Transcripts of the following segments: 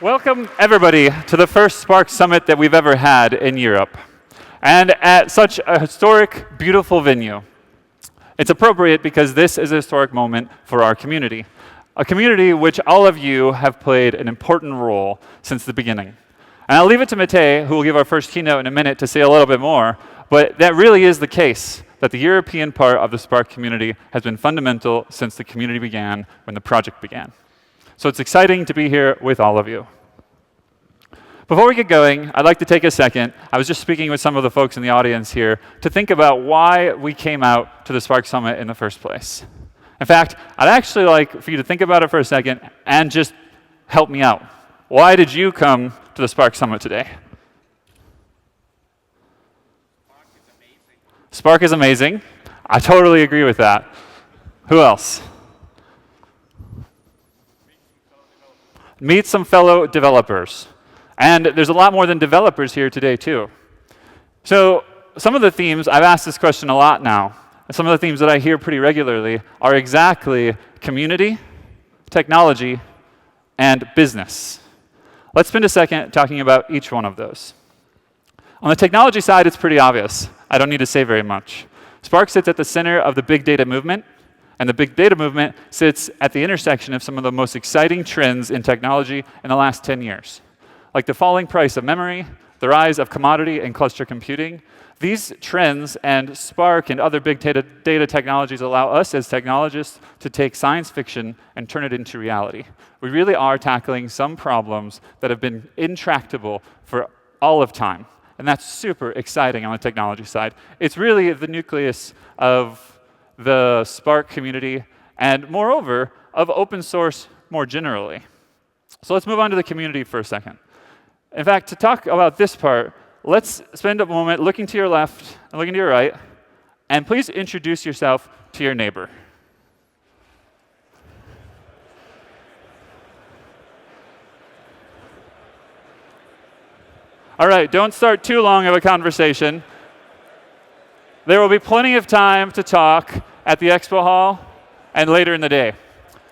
Welcome, everybody, to the first Spark Summit that we've ever had in Europe, and at such a historic, beautiful venue. It's appropriate because this is a historic moment for our community, a community which all of you have played an important role since the beginning. And I'll leave it to Matej, who will give our first keynote in a minute, to say a little bit more, but that really is the case, that the European part of the Spark community has been fundamental since the community began, when the project began. So it's exciting to be here with all of you. Before we get going, I'd like to take a second. I was just speaking with some of the folks in the audience here to think about why we came out to the Spark Summit in the first place. In fact, I'd actually like for you to think about it for a second and just help me out. Why did you come to the Spark Summit today? Spark is amazing. I totally agree with that. Who else? Meet some fellow developers. And there's a lot more than developers here today, too. So some of the themes, I've asked this question a lot now, and some of the themes that I hear pretty regularly are exactly community, technology, and business. Let's spend a second talking about each one of those. On the technology side, it's pretty obvious. I don't need to say very much. Spark sits at the center of the big data movement, and the big data movement sits at the intersection of some of the most exciting trends in technology in the last 10 years. Like the falling price of memory, the rise of commodity and cluster computing. These trends and Spark and other big data technologies allow us as technologists to take science fiction and turn it into reality. We really are tackling some problems that have been intractable for all of time. And that's super exciting on the technology side. It's really the nucleus of the Spark community and, moreover, of open source more generally. So let's move on to the community for a second. In fact, to talk about this part, let's spend a moment looking to your left and looking to your right, and please introduce yourself to your neighbor. All right, don't start too long of a conversation. There will be plenty of time to talk at the expo hall and later in the day.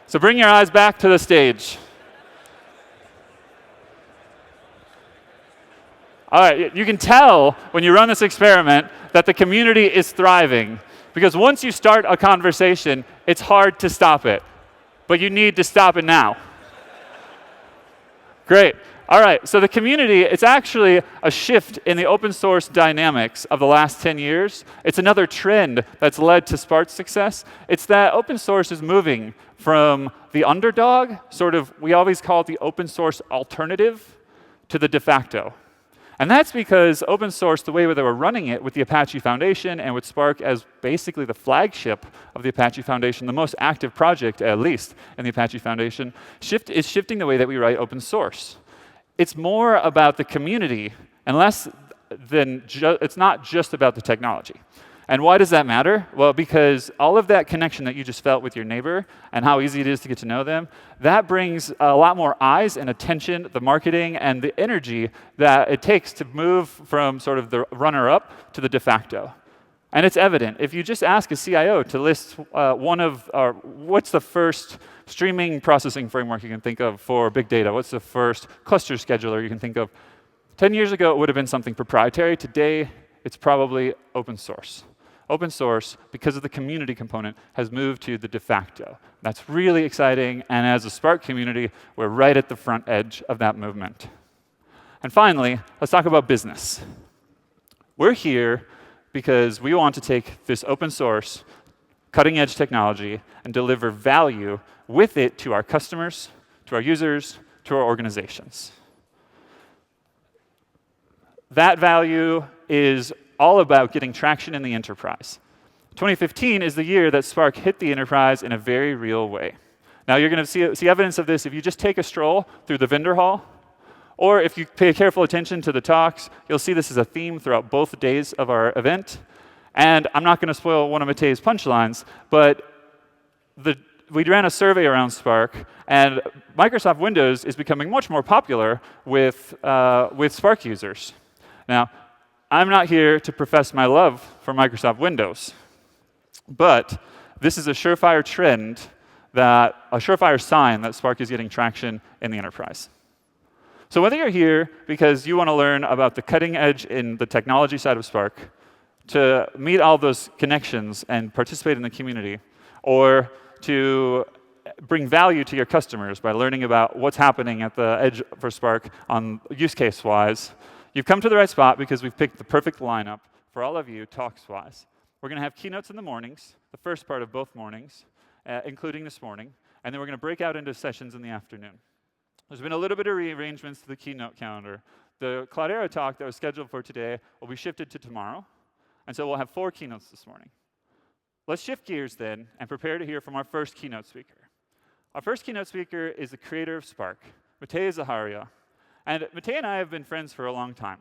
So bring your eyes back to the stage. All right, you can tell when you run this experiment that the community is thriving, because once you start a conversation, it's hard to stop it. But you need to stop it now. Great. All right, so the community, it's actually a shift in the open source dynamics of the last 10 years. It's another trend that's led to Spark's success. It's that open source is moving from the underdog, sort of, we always call it the open source alternative, to the de facto. And that's because open source, the way that we're running it with the Apache Foundation and with Spark as basically the flagship of the Apache Foundation, the most active project, at least, in the Apache Foundation, is shifting the way that we write open source. It's more about the community, and less than it's not just about the technology. And why does that matter? Well, because all of that connection that you just felt with your neighbor and how easy it is to get to know them, that brings a lot more eyes and attention, the marketing, and the energy that it takes to move from sort of the runner-up to the de facto. And it's evident. If you just ask a CIO to list what's the first streaming processing framework you can think of for big data, what's the first cluster scheduler you can think of, 10 years ago, it would have been something proprietary. Today, it's probably open source. Open source, because of the community component, has moved to the de facto. That's really exciting, and as a Spark community, we're right at the front edge of that movement. And finally, let's talk about business. We're here because we want to take this open source, cutting-edge technology and deliver value with it to our customers, to our users, to our organizations. That value is all about getting traction in the enterprise. 2015 is the year that Spark hit the enterprise in a very real way. Now, you're going to see evidence of this if you just take a stroll through the vendor hall, or if you pay careful attention to the talks, you'll see this is a theme throughout both days of our event. And I'm not going to spoil one of Matej's punchlines, but we ran a survey around Spark, and Microsoft Windows is becoming much more popular with Spark users. Now, I'm not here to profess my love for Microsoft Windows, but this is a surefire trend, a surefire sign that Spark is getting traction in the enterprise. So whether you're here because you want to learn about the cutting edge in the technology side of Spark, to meet all those connections and participate in the community, or to bring value to your customers by learning about what's happening at the edge for Spark on use case-wise, you've come to the right spot because we've picked the perfect lineup for all of you talks-wise. We're going to have keynotes in the mornings, the first part of both mornings, including this morning, and then we're going to break out into sessions in the afternoon. There's been a little bit of rearrangements to the keynote calendar. The Cloudera talk that was scheduled for today will be shifted to tomorrow, and so we'll have 4 keynotes this morning. Let's shift gears then and prepare to hear from our first keynote speaker. Our first keynote speaker is the creator of Spark, Matej Zaharia. And Matej and I have been friends for a long time.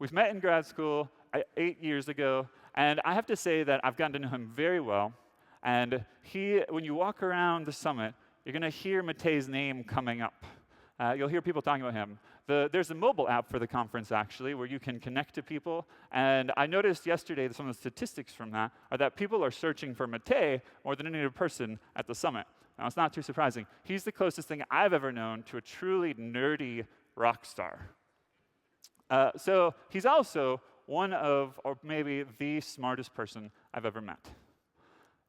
We've met in grad school 8 years ago, and I have to say that I've gotten to know him very well. And when you walk around the summit, you're going to hear Matej's name coming up. You'll hear people talking about him. There's a mobile app for the conference, actually, where you can connect to people. And I noticed yesterday that some of the statistics from that are that people are searching for Matej more than any other person at the summit. Now, it's not too surprising. He's the closest thing I've ever known to a truly nerdy rock star. So he's also one of, or maybe the smartest person I've ever met.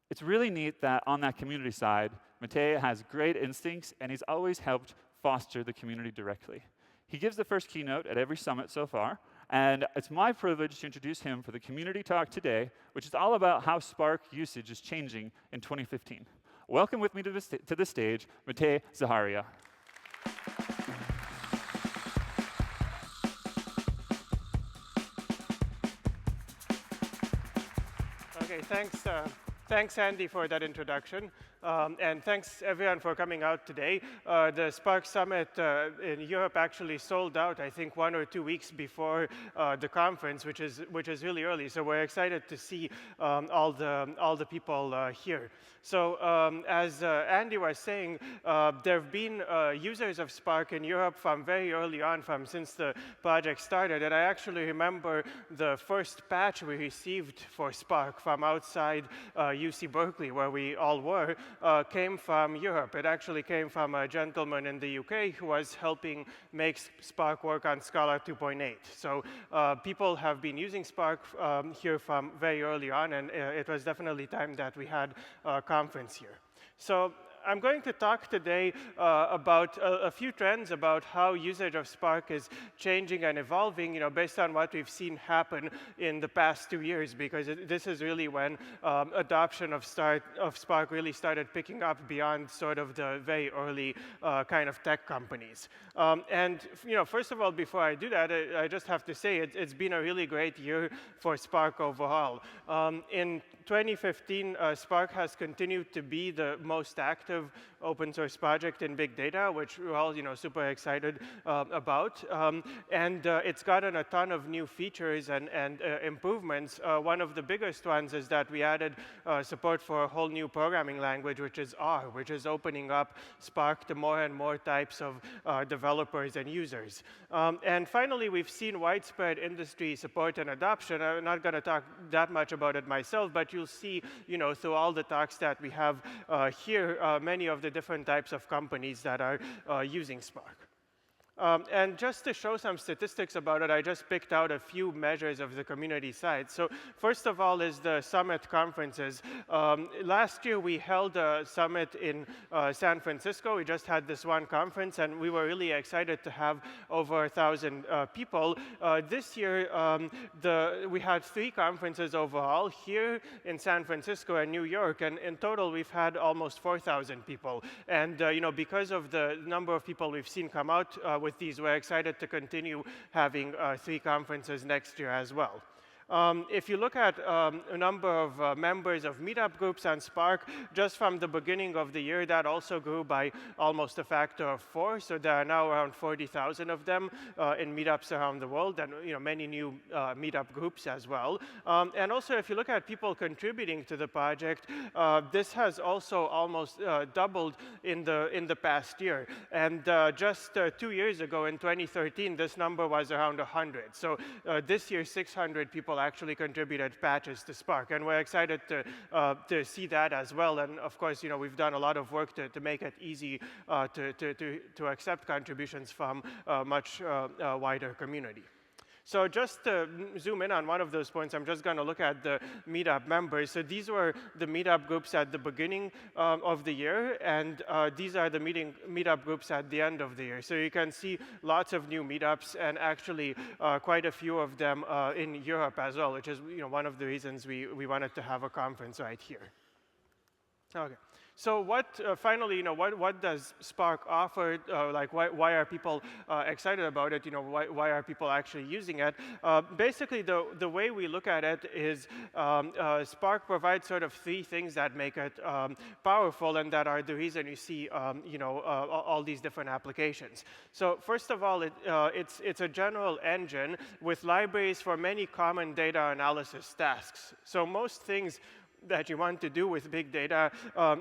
It's really neat that on that community side, Matej has great instincts, and he's always helped foster the community directly. He gives the first keynote at every summit so far, and it's my privilege to introduce him for the community talk today, which is all about how Spark usage is changing in 2015. Welcome with me to the stage, Matej Zaharia. Okay, thanks, Andy, for that introduction. And thanks, everyone, for coming out today. The Spark Summit in Europe actually sold out, I think, 1 or 2 weeks before the conference, which is really early. So we're excited to see all the people here. So as Andy was saying, there have been users of Spark in Europe from very early on, since the project started. And I actually remember the first patch we received for Spark from outside UC Berkeley, where we all were, came from Europe. It actually came from a gentleman in the UK who was helping make Spark work on Scala 2.8. So people have been using Spark here from very early on, and it was definitely time that we had a conference here. So I'm going to talk today about a few trends about how usage of Spark is changing and evolving, based on what we've seen happen in the past 2 years, because this is really when adoption of Spark really started picking up beyond sort of the very early kind of tech companies. And first of all, before I do that, I just have to say it's been a really great year for Spark overall. In 2015, Spark has continued to be the most active open source project in big data, which we're all super excited about. And it's gotten a ton of new features and improvements. One of the biggest ones is that we added support for a whole new programming language, which is R, which is opening up Spark to more and more types of developers and users. And finally, we've seen widespread industry support and adoption. I'm not going to talk that much about it myself, but you'll see, through all the talks that we have here, many of the different types of companies that are using Spark. And just to show some statistics about it, I just picked out a few measures of the community side. So first of all is the summit conferences. Last year, we held a summit in San Francisco. We just had this one conference, and we were really excited to have over 1,000 people. This year, we had 3 conferences overall here in San Francisco and New York, and in total, we've had almost 4,000 people. And because of the number of people we've seen come out with these, we're excited to continue having 3 conferences next year as well. If you look at a number of members of meetup groups on Spark, just from the beginning of the year, that also grew by almost a factor of 4. So there are now around 40,000 of them in meetups around the world, and many new meetup groups as well. And also, if you look at people contributing to the project, this has also almost doubled in the past year. And just 2 years ago, in 2013, this number was around 100. So this year, 600 people people actually contributed patches to Spark, and we're excited to see that as well. And of course, we've done a lot of work to make it easy to accept contributions from a much wider community. So just to zoom in on one of those points, I'm just going to look at the meetup members. So these were the meetup groups at the beginning of the year, and these are the meetup groups at the end of the year. So you can see lots of new meetups, and actually quite a few of them in Europe as well, which is one of the reasons we wanted to have a conference right here. Okay. So finally, what does Spark offer? Like, why are people excited about it? Why are people actually using it? Basically, the way we look at it is Spark provides sort of three things that make it powerful, and that are the reason you see, all these different applications. So first of all, it's a general engine with libraries for many common data analysis tasks. So most things that you want to do with big data,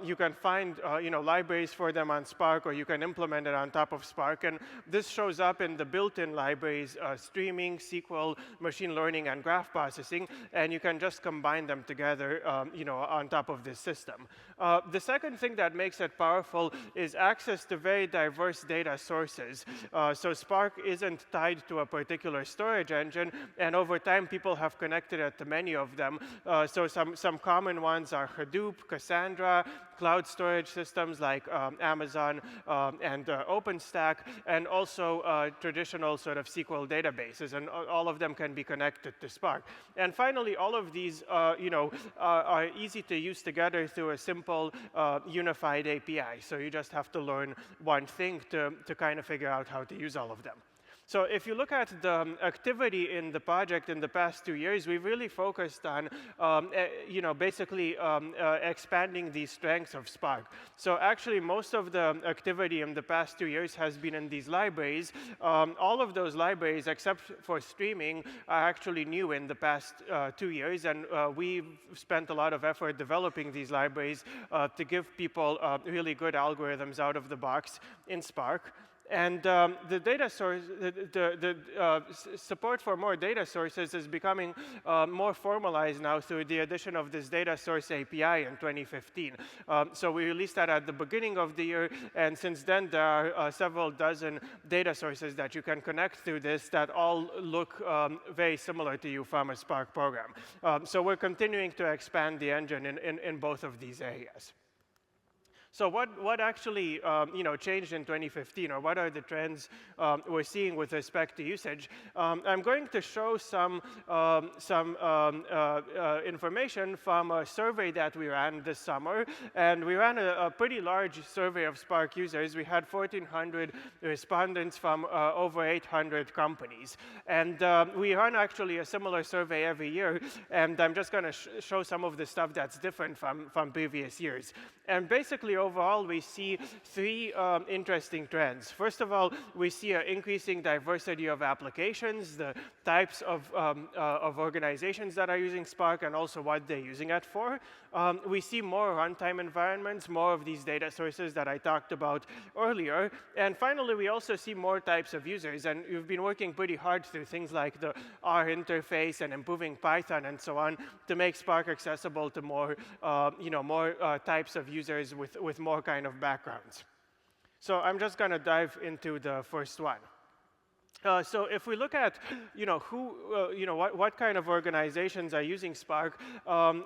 you can find libraries for them on Spark, or you can implement it on top of Spark. And this shows up in the built-in libraries, streaming, SQL, machine learning, and graph processing. And you can just combine them together on top of this system. The second thing that makes it powerful is access to very diverse data sources. So Spark isn't tied to a particular storage engine, and over time people have connected it to many of them. So some common ones are Hadoop, Cassandra, cloud storage systems like Amazon and OpenStack, and also traditional sort of SQL databases, and all of them can be connected to Spark. And finally, all of these are easy to use together through a simple unified API. So you just have to learn one thing to kind of figure out how to use all of them. So if you look at the activity in the project in the past 2 years, we've really focused on, basically expanding the strengths of Spark. So actually, most of the activity in the past 2 years has been in these libraries. All of those libraries, except for streaming, are actually new in the past 2 years, and we've spent a lot of effort developing these libraries to give people really good algorithms out of the box in Spark. And the data source, the support for more data sources is becoming more formalized now through the addition of this data source API in 2015. So we released that at the beginning of the year, and since then there are several dozen data sources that you can connect through this that all look very similar to you from a Spark program. So we're continuing to expand the engine in both of these areas. So what actually changed in 2015, or what are the trends we're seeing with respect to usage? I'm going to show some information from a survey that we ran this summer, and we ran a pretty large survey of Spark users. We had 1,400 respondents from over 800 companies, and we run actually a similar survey every year. And I'm just going to show some of the stuff that's different from previous years. And basically, overall, we see three interesting trends. First of all, we see an increasing diversity of applications, the types of organizations that are using Spark, and also what they're using it for. We see more runtime environments, more of these data sources that I talked about earlier. And finally, we also see more types of users. And we've been working pretty hard through things like the R interface and improving Python and so on to make Spark accessible to more, more types of users with more kind of backgrounds. So I'm just going to dive into the first one. So if we look at, what kind of organizations are using Spark,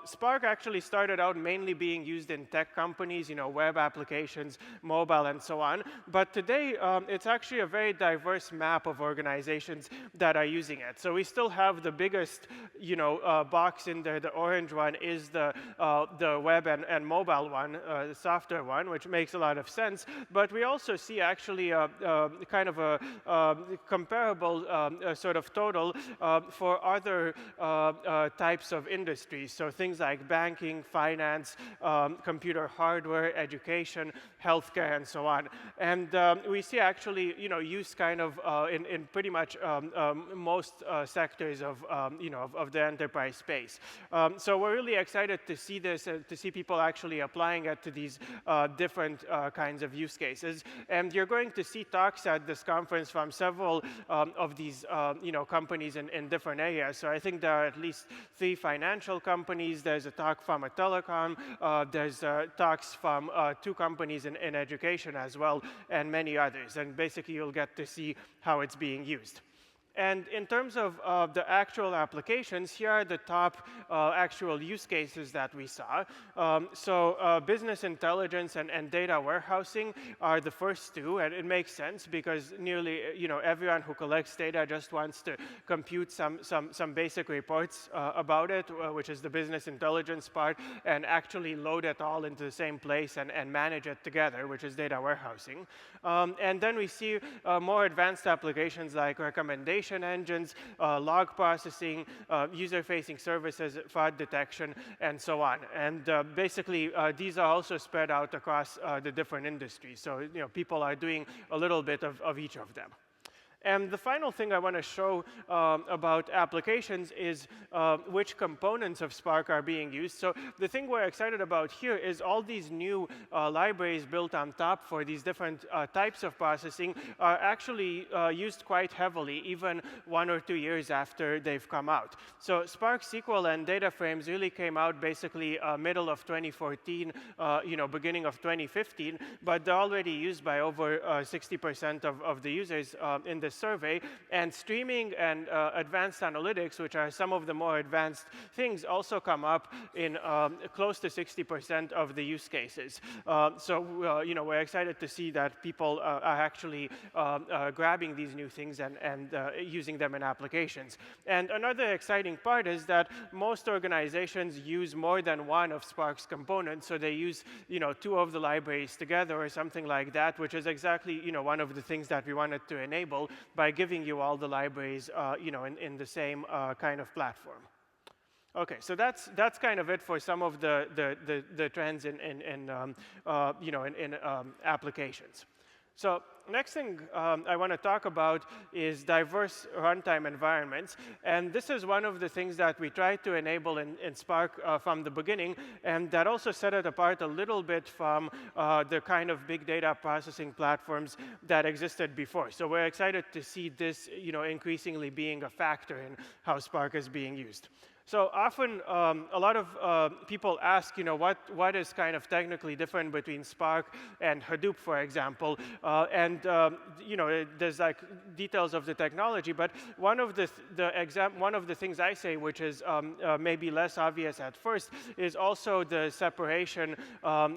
Spark actually started out mainly being used in tech companies, web applications, mobile, and so on. But today, it's actually a very diverse map of organizations that are using it. So we still have the biggest, box in there. The orange one is the web and mobile one, the software one, which makes a lot of sense. But we also see actually kind of a comparable sort of total for other types of industries. So things like banking, finance, computer hardware, education, healthcare, and so on. And we see actually, use kind of in pretty much most sectors of the enterprise space. So we're really excited to see this, to see people actually applying it to these different kinds of use cases. And you're going to see talks at this conference from several of these companies in different areas. So I think there are at least 3 financial companies. There's a talk from a telecom. There's talks from 2 companies in education as well, and many others. And basically, you'll get to see how it's being used. And in terms of the actual applications, here are the top actual use cases that we saw. Business intelligence and data warehousing are the first 2, and it makes sense because nearly everyone who collects data just wants to compute some basic reports about it, which is the business intelligence part, and actually load it all into the same place and manage it together, which is data warehousing. And then we see more advanced applications like recommendation engines, log processing, user-facing services, fraud detection, and so on. And basically, these are also spread out across the different industries. So people are doing a little bit of each of them. And the final thing I want to show about applications is which components of Spark are being used. So the thing we're excited about here is all these new libraries built on top for these different types of processing are actually used quite heavily, even 1 or 2 years after they've come out. So Spark SQL and data frames really came out basically middle of 2014, beginning of 2015, but they're already used by over 60% of the users in this survey. And streaming and advanced analytics, which are some of the more advanced things, also come up in close to 60% of the use cases. We're excited to see that people are actually grabbing these new things and using them in applications. And another exciting part is that most organizations use more than one of Spark's components. So they use 2 of the libraries together or something like that, which is exactly one of the things that we wanted to enable by giving you all the libraries in the same kind of platform. Okay, so that's kind of it for some of the trends in applications. So next thing I want to talk about is diverse runtime environments. And this is one of the things that we tried to enable in Spark from the beginning, and that also set it apart a little bit from the kind of big data processing platforms that existed before. So we're excited to see this increasingly being a factor in how Spark is being used. So often, a lot of people ask, what is kind of technically different between Spark and Hadoop, for example? There's like details of the technology, but one of the things I say, which is maybe less obvious at first, is also the separation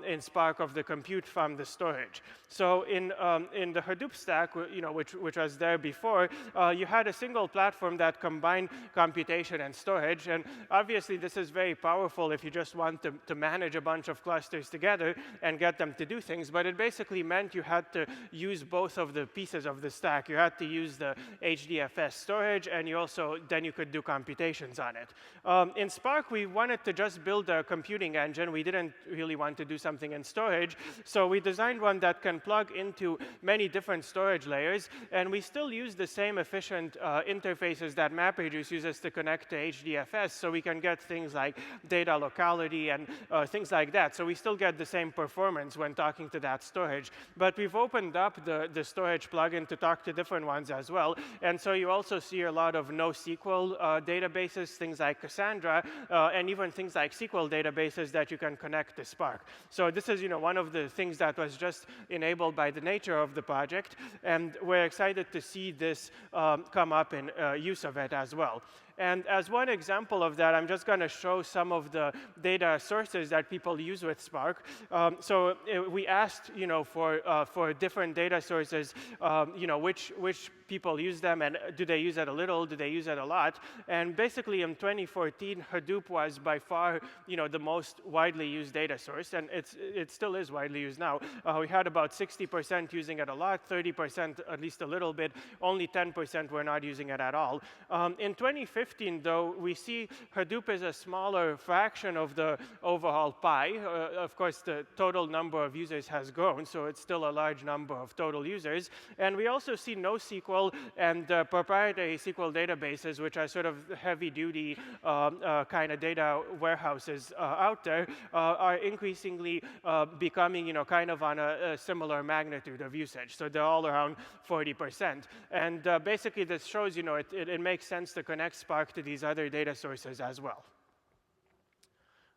in Spark of the compute from the storage. So in the Hadoop stack, which was there before, you had a single platform that combined computation and storage. And obviously, this is very powerful if you just want to manage a bunch of clusters together and get them to do things. But it basically meant you had to use both of the pieces of the stack. You had to use the HDFS storage, and then you could do computations on it. In Spark, we wanted to just build a computing engine. We didn't really want to do something in storage. So we designed one that can plug into many different storage layers. And we still use the same efficient interfaces that MapReduce uses to connect to HDFS. So we can get things like data locality and things like that. So we still get the same performance when talking to that storage. But we've opened up the storage plugin to talk to different ones as well. And so you also see a lot of NoSQL databases, things like Cassandra, and even things like SQL databases that you can connect to Spark. So this is one of the things that was just enabled by the nature of the project. And we're excited to see this come up in use of it as well. And as one example of that, I'm just going to show some of the data sources that people use with Spark. We asked, for different data sources, which people use them, and do they use it a little, do they use it a lot? And basically, in 2014, Hadoop was by far, the most widely used data source, and it still is widely used now. We had about 60% using it a lot, 30% at least a little bit, only 10% were not using it at all. In 2015, 2015, though, we see Hadoop is a smaller fraction of the overall pie. Of course, the total number of users has grown, so it's still a large number of total users. And we also see NoSQL and proprietary SQL databases, which are sort of heavy-duty kind of data warehouses out there, are increasingly becoming, kind of on a similar magnitude of usage. So they're all around 40%. And basically, this shows, it makes sense to connect Spark to these other data sources as well.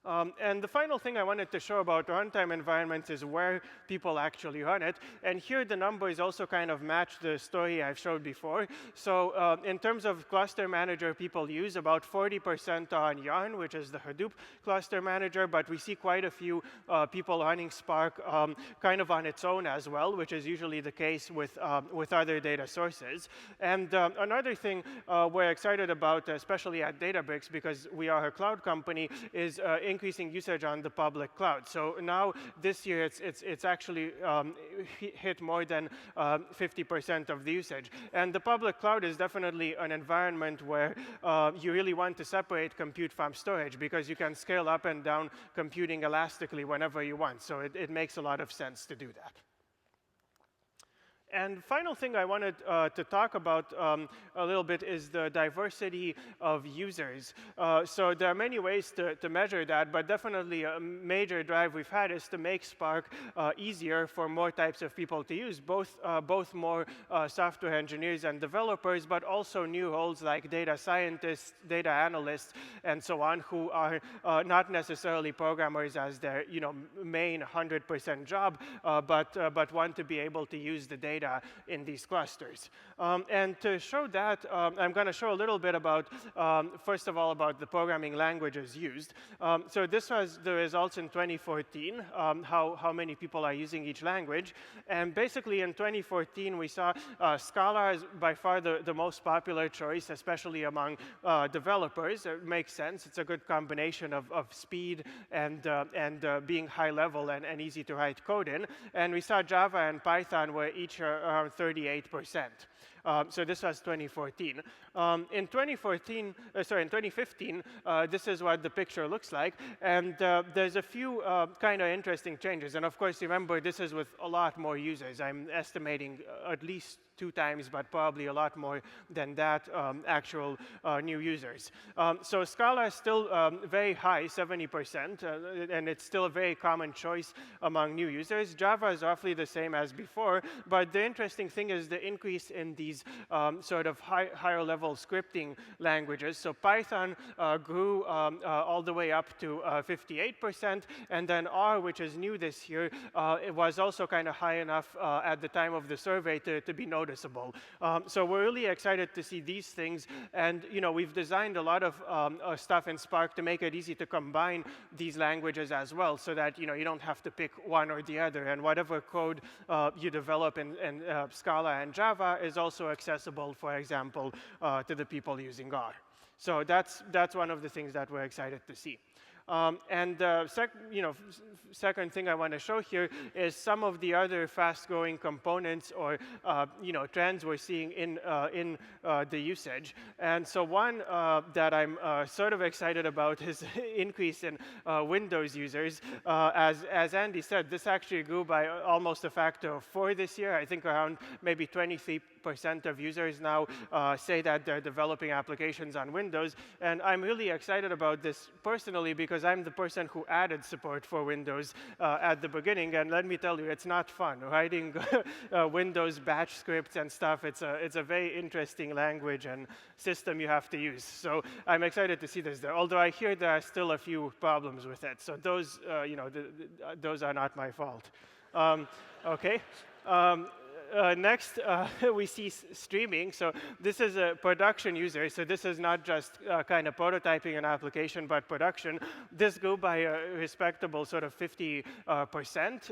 And the final thing I wanted to show about runtime environments is where people actually run it. And here the numbers also kind of match the story I've showed before. So in terms of cluster manager people use, about 40% on Yarn, which is the Hadoop cluster manager. But we see quite a few people running Spark kind of on its own as well, which is usually the case with other data sources. And another thing we're excited about, especially at Databricks, because we are a cloud company, is increasing usage on the public cloud. So now this year it's actually hit more than 50% of the usage. And the public cloud is definitely an environment where you really want to separate compute from storage, because you can scale up and down computing elastically whenever you want. So it makes a lot of sense to do that. And final thing I wanted to talk about a little bit is the diversity of users. So there are many ways to measure that, but definitely a major drive we've had is to make Spark easier for more types of people to use, both more software engineers and developers, but also new roles like data scientists, data analysts, and so on, who are not necessarily programmers as their main 100% job, but want to be able to use the data in these clusters. And to show that, I'm going to show a little bit about, first of all, about the programming languages used. So this was the results in 2014, how many people are using each language. And basically in 2014, we saw Scala is by far the most popular choice, especially among developers. It makes sense. It's a good combination of speed and being high level and easy to write code in. And we saw Java and Python were each around 38%. So this was 2014. In 2015, this is what the picture looks like. And there's a few kind of interesting changes. And of course, remember, this is with a lot more users. I'm estimating at least 2 times, but probably a lot more than that, actual new users. So Scala is still very high, 70%, and it's still a very common choice among new users. Java is roughly the same as before, but the interesting thing is the increase in these sort of higher level scripting languages. So Python grew all the way up to 58%, and then R, which is new this year, it was also kind of high enough at the time of the survey to be noticeable. So we're really excited to see these things, and we've designed a lot of stuff in Spark to make it easy to combine these languages as well, so that you don't have to pick one or the other, and whatever code you develop in Scala and Java is also accessible, for example, to the people using R. So that's one of the things that we're excited to see. And second thing I want to show here is some of the other fast-growing components or trends we're seeing in the usage. And so one that I'm sort of excited about is increase in Windows users. As Andy said, this actually grew by almost a factor of 4 this year. I think around maybe 23% of users now say that they're developing applications on Windows. And I'm really excited about this personally because I'm the person who added support for Windows at the beginning. And let me tell you, it's not fun. Writing Windows batch scripts and stuff, it's a very interesting language and system you have to use. So I'm excited to see this there. Although I hear there are still a few problems with it. So those, those are not my fault. Okay. Next, we see streaming. So this is a production user. So this is not just kind of prototyping an application, but production. This grew by a respectable sort of 50%,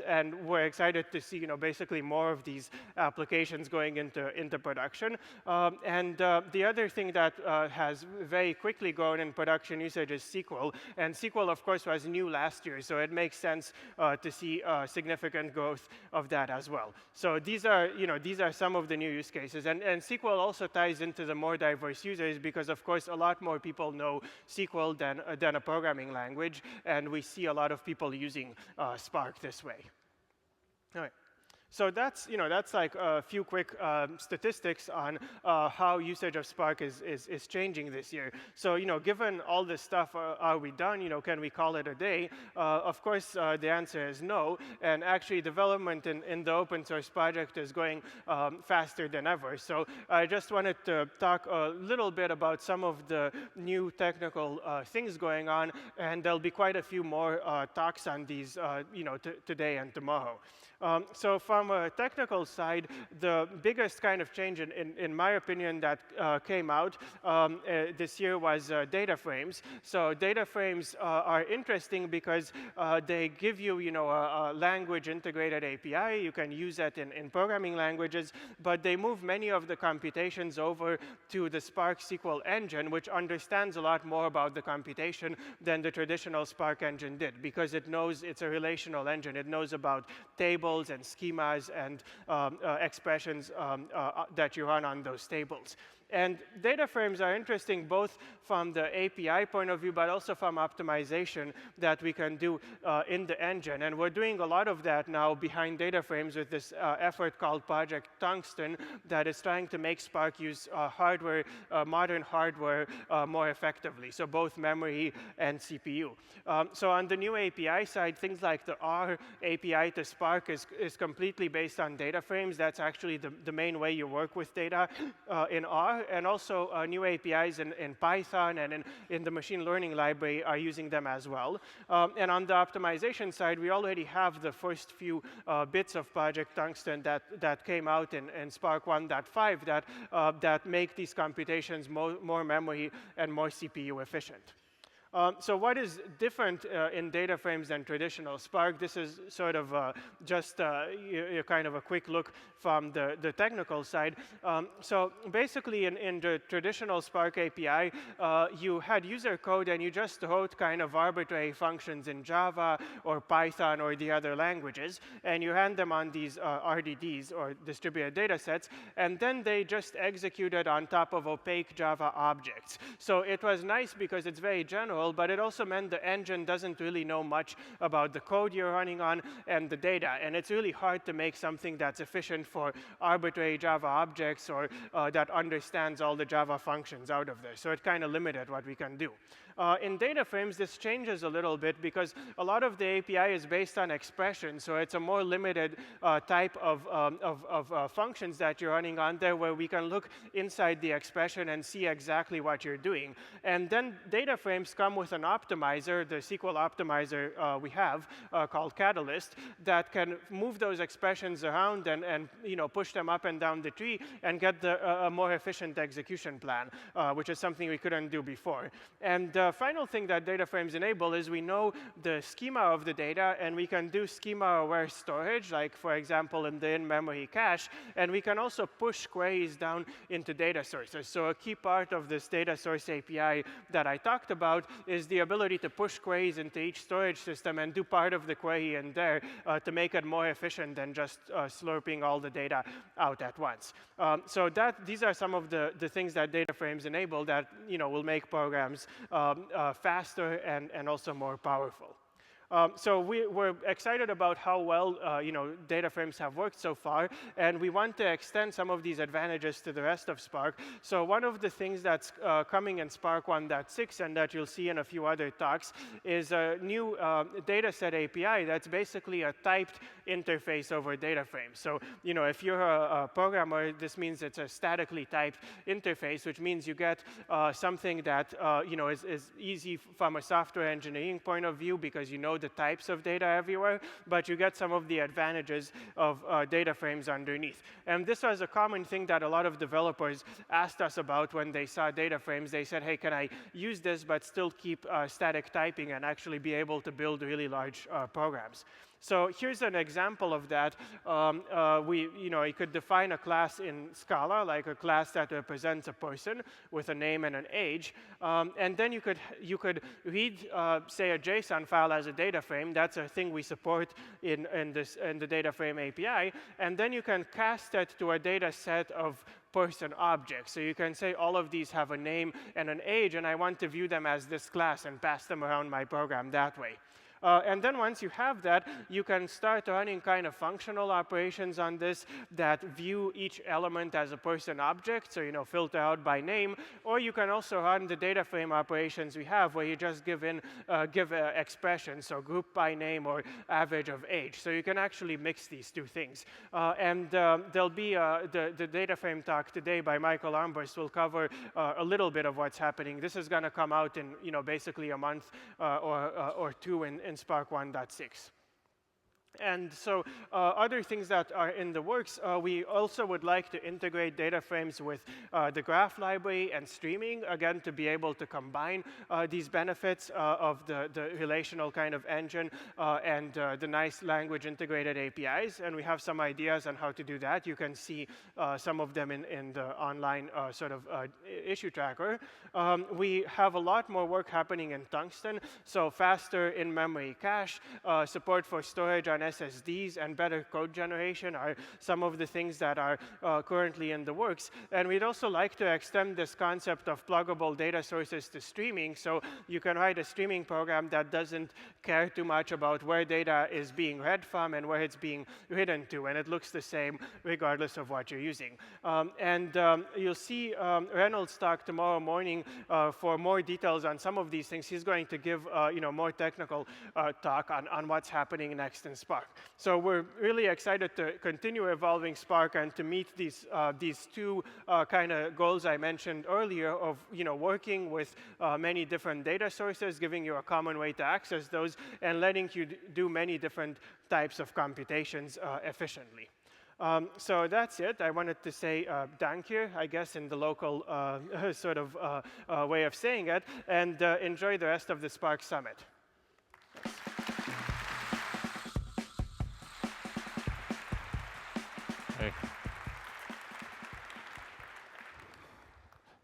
and we're excited to see, basically more of these applications going into production. And the other thing that has very quickly grown in production usage is SQL. And SQL, of course, was new last year, so it makes sense to see significant growth of that as well. So these are these are some of the new use cases. And SQL also ties into the more diverse users because, of course, a lot more people know SQL than a programming language, and we see a lot of people using Spark this way. All right. So that's like a few quick statistics on how usage of Spark is changing this year. So given all this stuff, are we done? Can we call it a day? Of course, the answer is no. And actually, development in the open source project is going faster than ever. So I just wanted to talk a little bit about some of the new technical things going on, and there'll be quite a few more talks on these, today and tomorrow. So from a technical side, the biggest kind of change, in my opinion, that came out this year was data frames. So data frames are interesting because they give you, a language-integrated API. You can use that in programming languages, but they move many of the computations over to the Spark SQL engine, which understands a lot more about the computation than the traditional Spark engine did, because it knows it's a relational engine. It knows about tables and schemas and expressions that you run on those tables. And data frames are interesting both from the API point of view, but also from optimization that we can do in the engine. And we're doing a lot of that now behind data frames with this effort called Project Tungsten that is trying to make Spark use modern hardware more effectively, so both memory and CPU. So on the new API side, things like the R API to Spark is completely based on data frames. That's actually the main way you work with data in R. And also new APIs in Python and in the machine learning library are using them as well. And on the optimization side, we already have the first few bits of Project Tungsten that came out in Spark 1.5 that make these computations more memory and more CPU efficient. So what is different in data frames than traditional Spark? This is sort of just kind of a quick look from the technical side. So basically, in the traditional Spark API, you had user code and you just wrote kind of arbitrary functions in Java or Python or the other languages, and you hand them on these RDDs or distributed data sets, and then they just executed on top of opaque Java objects. So it was nice because it's very general, but it also meant the engine doesn't really know much about the code you're running on and the data. And it's really hard to make something that's efficient for arbitrary Java objects or that understands all the Java functions out of there. So it kind of limited what we can do. In data frames, this changes a little bit because a lot of the API is based on expressions, so it's a more limited type of functions that you're running on there, where we can look inside the expression and see exactly what you're doing. And then data frames come with an optimizer, the SQL optimizer we have called Catalyst, that can move those expressions around and push them up and down the tree and get a more efficient execution plan, which is something we couldn't do before. And the final thing that data frames enable is we know the schema of the data, and we can do schema-aware storage, like, for example, in the in-memory cache, and we can also push queries down into data sources. So a key part of this data source API that I talked about is the ability to push queries into each storage system and do part of the query in there to make it more efficient than just slurping all the data out at once. So these are some of the things that data frames enable that will make programs faster and also more powerful. So we're excited about how well data frames have worked so far, and we want to extend some of these advantages to the rest of Spark. So one of the things that's coming in Spark 1.6 and that you'll see in a few other talks is a new dataset API that's basically a typed interface over data frames. So if you're a programmer, this means it's a statically typed interface, which means you get something that is easy from a software engineering point of view because you know the types of data everywhere, but you get some of the advantages of data frames underneath. And this was a common thing that a lot of developers asked us about when they saw data frames. They said, hey, can I use this but still keep static typing and actually be able to build really large programs? So here's an example of that. You could define a class in Scala, like a class that represents a person with a name and an age. And then you could read, say, a JSON file as a data frame. That's a thing we support in the data frame API. And then you can cast it to a data set of person objects. So you can say all of these have a name and an age, and I want to view them as this class and pass them around my program that way. And then once you have that, you can start running kind of functional operations on this that view each element as a person object, so filter out by name. Or you can also run the data frame operations we have, where you just give expressions, so group by name or average of age. So you can actually mix these two things. There'll be the data frame talk today by Michael Armbrust will cover a little bit of what's happening. This is going to come out in basically a month or two in Spark 1.6. And so other things that are in the works, we also would like to integrate data frames with the graph library and streaming, again, to be able to combine these benefits of the relational kind of engine and the nice language integrated APIs. And we have some ideas on how to do that. You can see some of them in the online issue tracker. We have a lot more work happening in Tungsten, so faster in-memory cache, support for storage on SSDs, and better code generation are some of the things that are currently in the works. And we'd also like to extend this concept of pluggable data sources to streaming, so you can write a streaming program that doesn't care too much about where data is being read from and where it's being written to, and it looks the same regardless of what you're using. You'll see Reynolds talk tomorrow morning for more details on some of these things. He's going to give more technical talk on what's happening next in Spark. So we're really excited to continue evolving Spark and to meet these two kind of goals I mentioned earlier of working with many different data sources, giving you a common way to access those, and letting you do many different types of computations efficiently. So that's it. I wanted to say danke, I guess, in the local way of saying it, and enjoy the rest of the Spark Summit. Hey.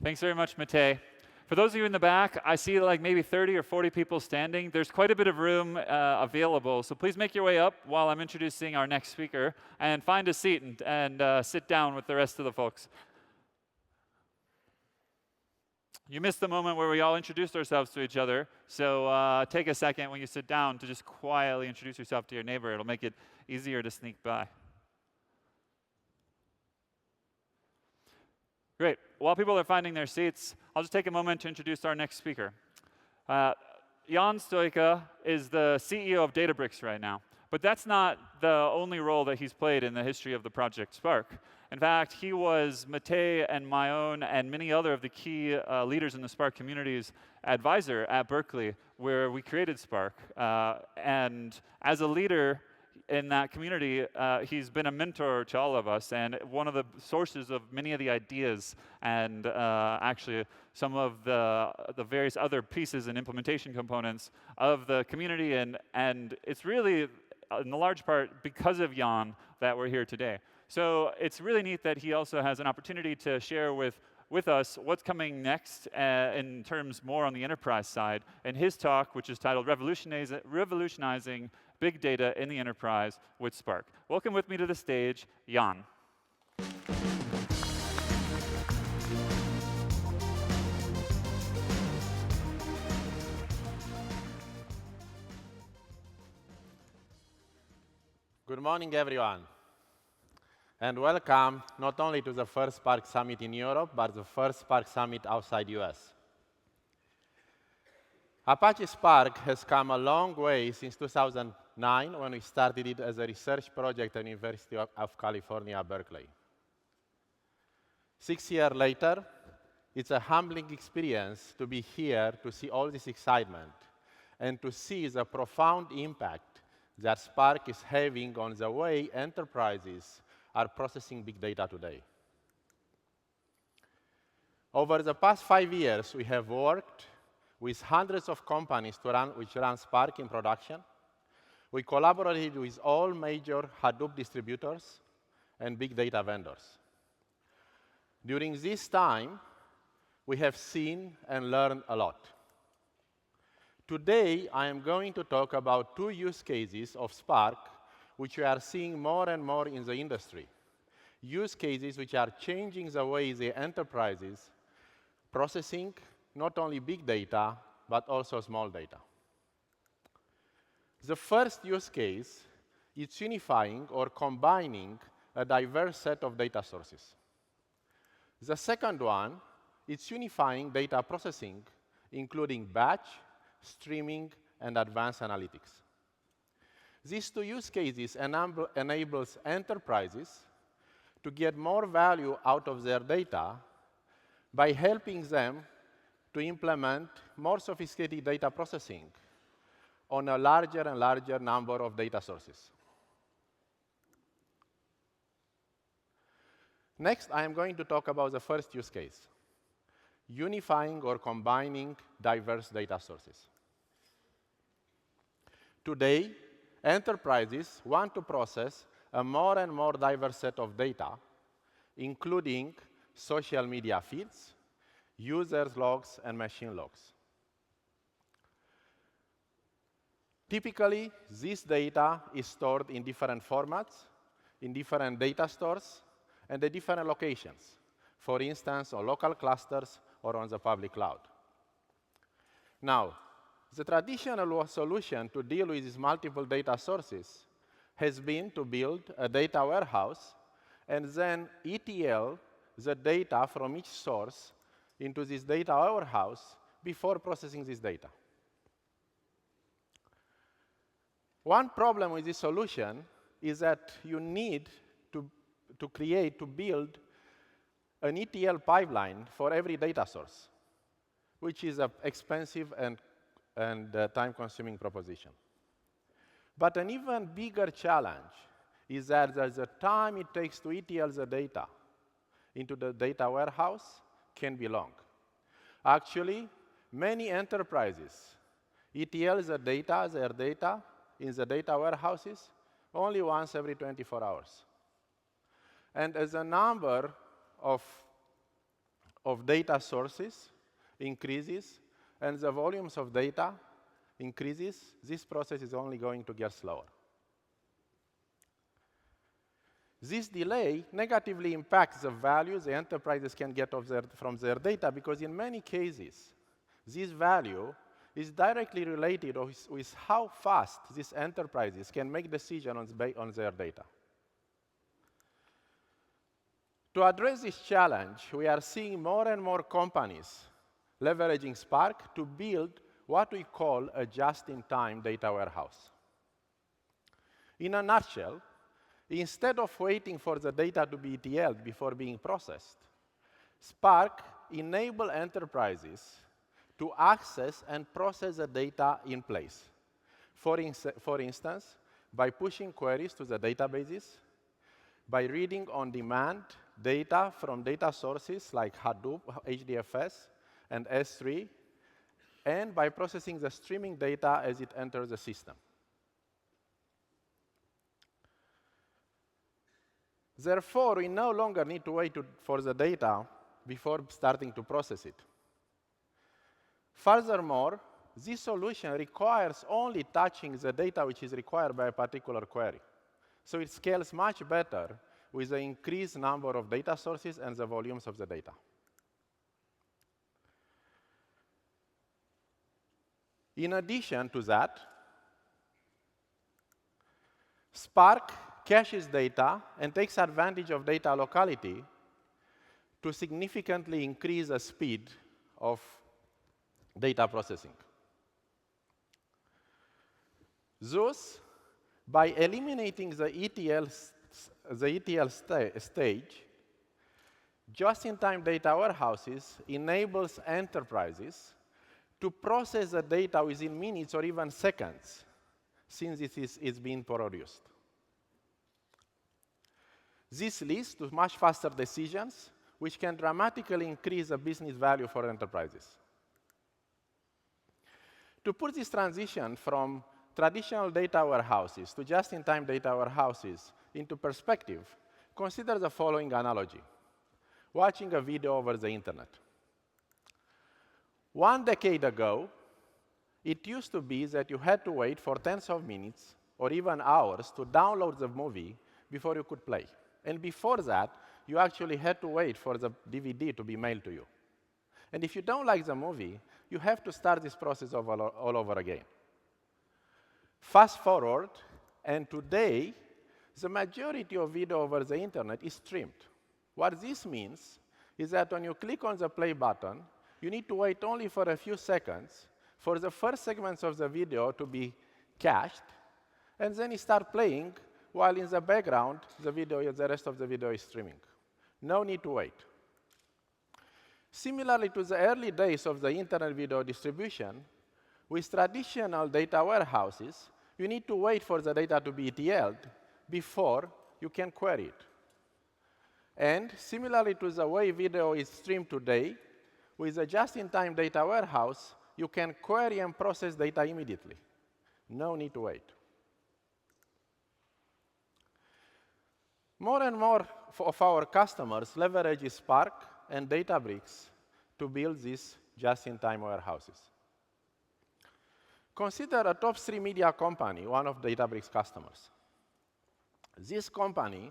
Thanks very much, Matej. For those of you in the back, I see like maybe 30 or 40 people standing. There's quite a bit of room available, so please make your way up while I'm introducing our next speaker, and find a seat and sit down with the rest of the folks. You missed the moment where we all introduced ourselves to each other, so take a second when you sit down to just quietly introduce yourself to your neighbor. It'll make it easier to sneak by. Great. While people are finding their seats, I'll just take a moment to introduce our next speaker. Jan Stojka is the CEO of Databricks right now, but that's not the only role that he's played in the history of the project Spark. In fact, he was Matej and my own and many other of the key leaders in the Spark community's advisor at Berkeley, where we created Spark. And as a leader in that community, he's been a mentor to all of us, and one of the sources of many of the ideas and actually some of the various other pieces and implementation components of the community. And it's really, in the large part, because of Jan that we're here today. So it's really neat that he also has an opportunity to share with us what's coming next in terms more on the enterprise side in his talk, which is titled Revolutionizing Big Data in the Enterprise with Spark. Welcome with me to the stage, Jan. Good morning, everyone. And welcome not only to the first Spark Summit in Europe, but the first Spark Summit outside US. Apache Spark has come a long way since 2009, when we started it as a research project at the University of California, Berkeley. 6 years later, it's a humbling experience to be here to see all this excitement and to see the profound impact that Spark is having on the way enterprises are processing big data today. Over the past 5 years, we have worked with hundreds of companies which run Spark in production. We collaborated with all major Hadoop distributors and big data vendors. During this time, we have seen and learned a lot. Today, I am going to talk about two use cases of Spark, which we are seeing more and more in the industry. Use cases which are changing the way the enterprises processing not only big data, but also small data. The first use case is unifying or combining a diverse set of data sources. The second one is unifying data processing, including batch, streaming, and advanced analytics. These two use cases enables enterprises to get more value out of their data by helping them to implement more sophisticated data processing on a larger and larger number of data sources. Next, I am going to talk about the first use case, unifying or combining diverse data sources. Today, enterprises want to process a more and more diverse set of data, including social media feeds, users' logs, and machine logs. Typically, this data is stored in different formats, in different data stores, and at different locations, for instance, on local clusters or on the public cloud. Now, the traditional solution to deal with these multiple data sources has been to build a data warehouse and then ETL the data from each source into this data warehouse before processing this data. One problem with this solution is that you need to build an ETL pipeline for every data source, which is an expensive and time-consuming proposition. But an even bigger challenge is that the time it takes to ETL the data into the data warehouse can be long. Actually, many enterprises ETL their data in the data warehouses only once every 24 hours. And as the number of data sources increases and the volumes of data increases, this process is only going to get slower. This delay negatively impacts the value the enterprises can get from their data, because in many cases, this value is directly related with how fast these enterprises can make decisions on their data. To address this challenge, we are seeing more and more companies leveraging Spark to build what we call a just-in-time data warehouse. In a nutshell, instead of waiting for the data to be ETL'd before being processed, Spark enables enterprises to access and process the data in place. For instance, by pushing queries to the databases, by reading on-demand data from data sources like Hadoop, HDFS, and S3, and by processing the streaming data as it enters the system. Therefore, we no longer need to wait for the data before starting to process it. Furthermore, this solution requires only touching the data which is required by a particular query. So it scales much better with the increased number of data sources and the volumes of the data. In addition to that, Spark caches data and takes advantage of data locality to significantly increase the speed of data processing. Thus, by eliminating the ETL stage, just-in-time data warehouses enables enterprises to process the data within minutes or even seconds, since it is being produced. This leads to much faster decisions, which can dramatically increase the business value for enterprises. To put this transition from traditional data warehouses to just-in-time data warehouses into perspective, consider the following analogy: watching a video over the internet. 1 decade ago, it used to be that you had to wait for tens of minutes or even hours to download the movie before you could play. And before that, you actually had to wait for the DVD to be mailed to you. And if you don't like the movie, you have to start this process all over again. Fast forward, and today, the majority of video over the internet is streamed. What this means is that when you click on the play button, you need to wait only for a few seconds for the first segments of the video to be cached, and then you start playing while in the background, the rest of the video is streaming. No need to wait. Similarly to the early days of the internet video distribution, with traditional data warehouses, you need to wait for the data to be ETL'd before you can query it. And similarly to the way video is streamed today, with a just-in-time data warehouse, you can query and process data immediately. No need to wait. More and more of our customers leverage Spark and Databricks to build these just-in-time warehouses. Consider a top 3 media company, one of Databricks customers. This company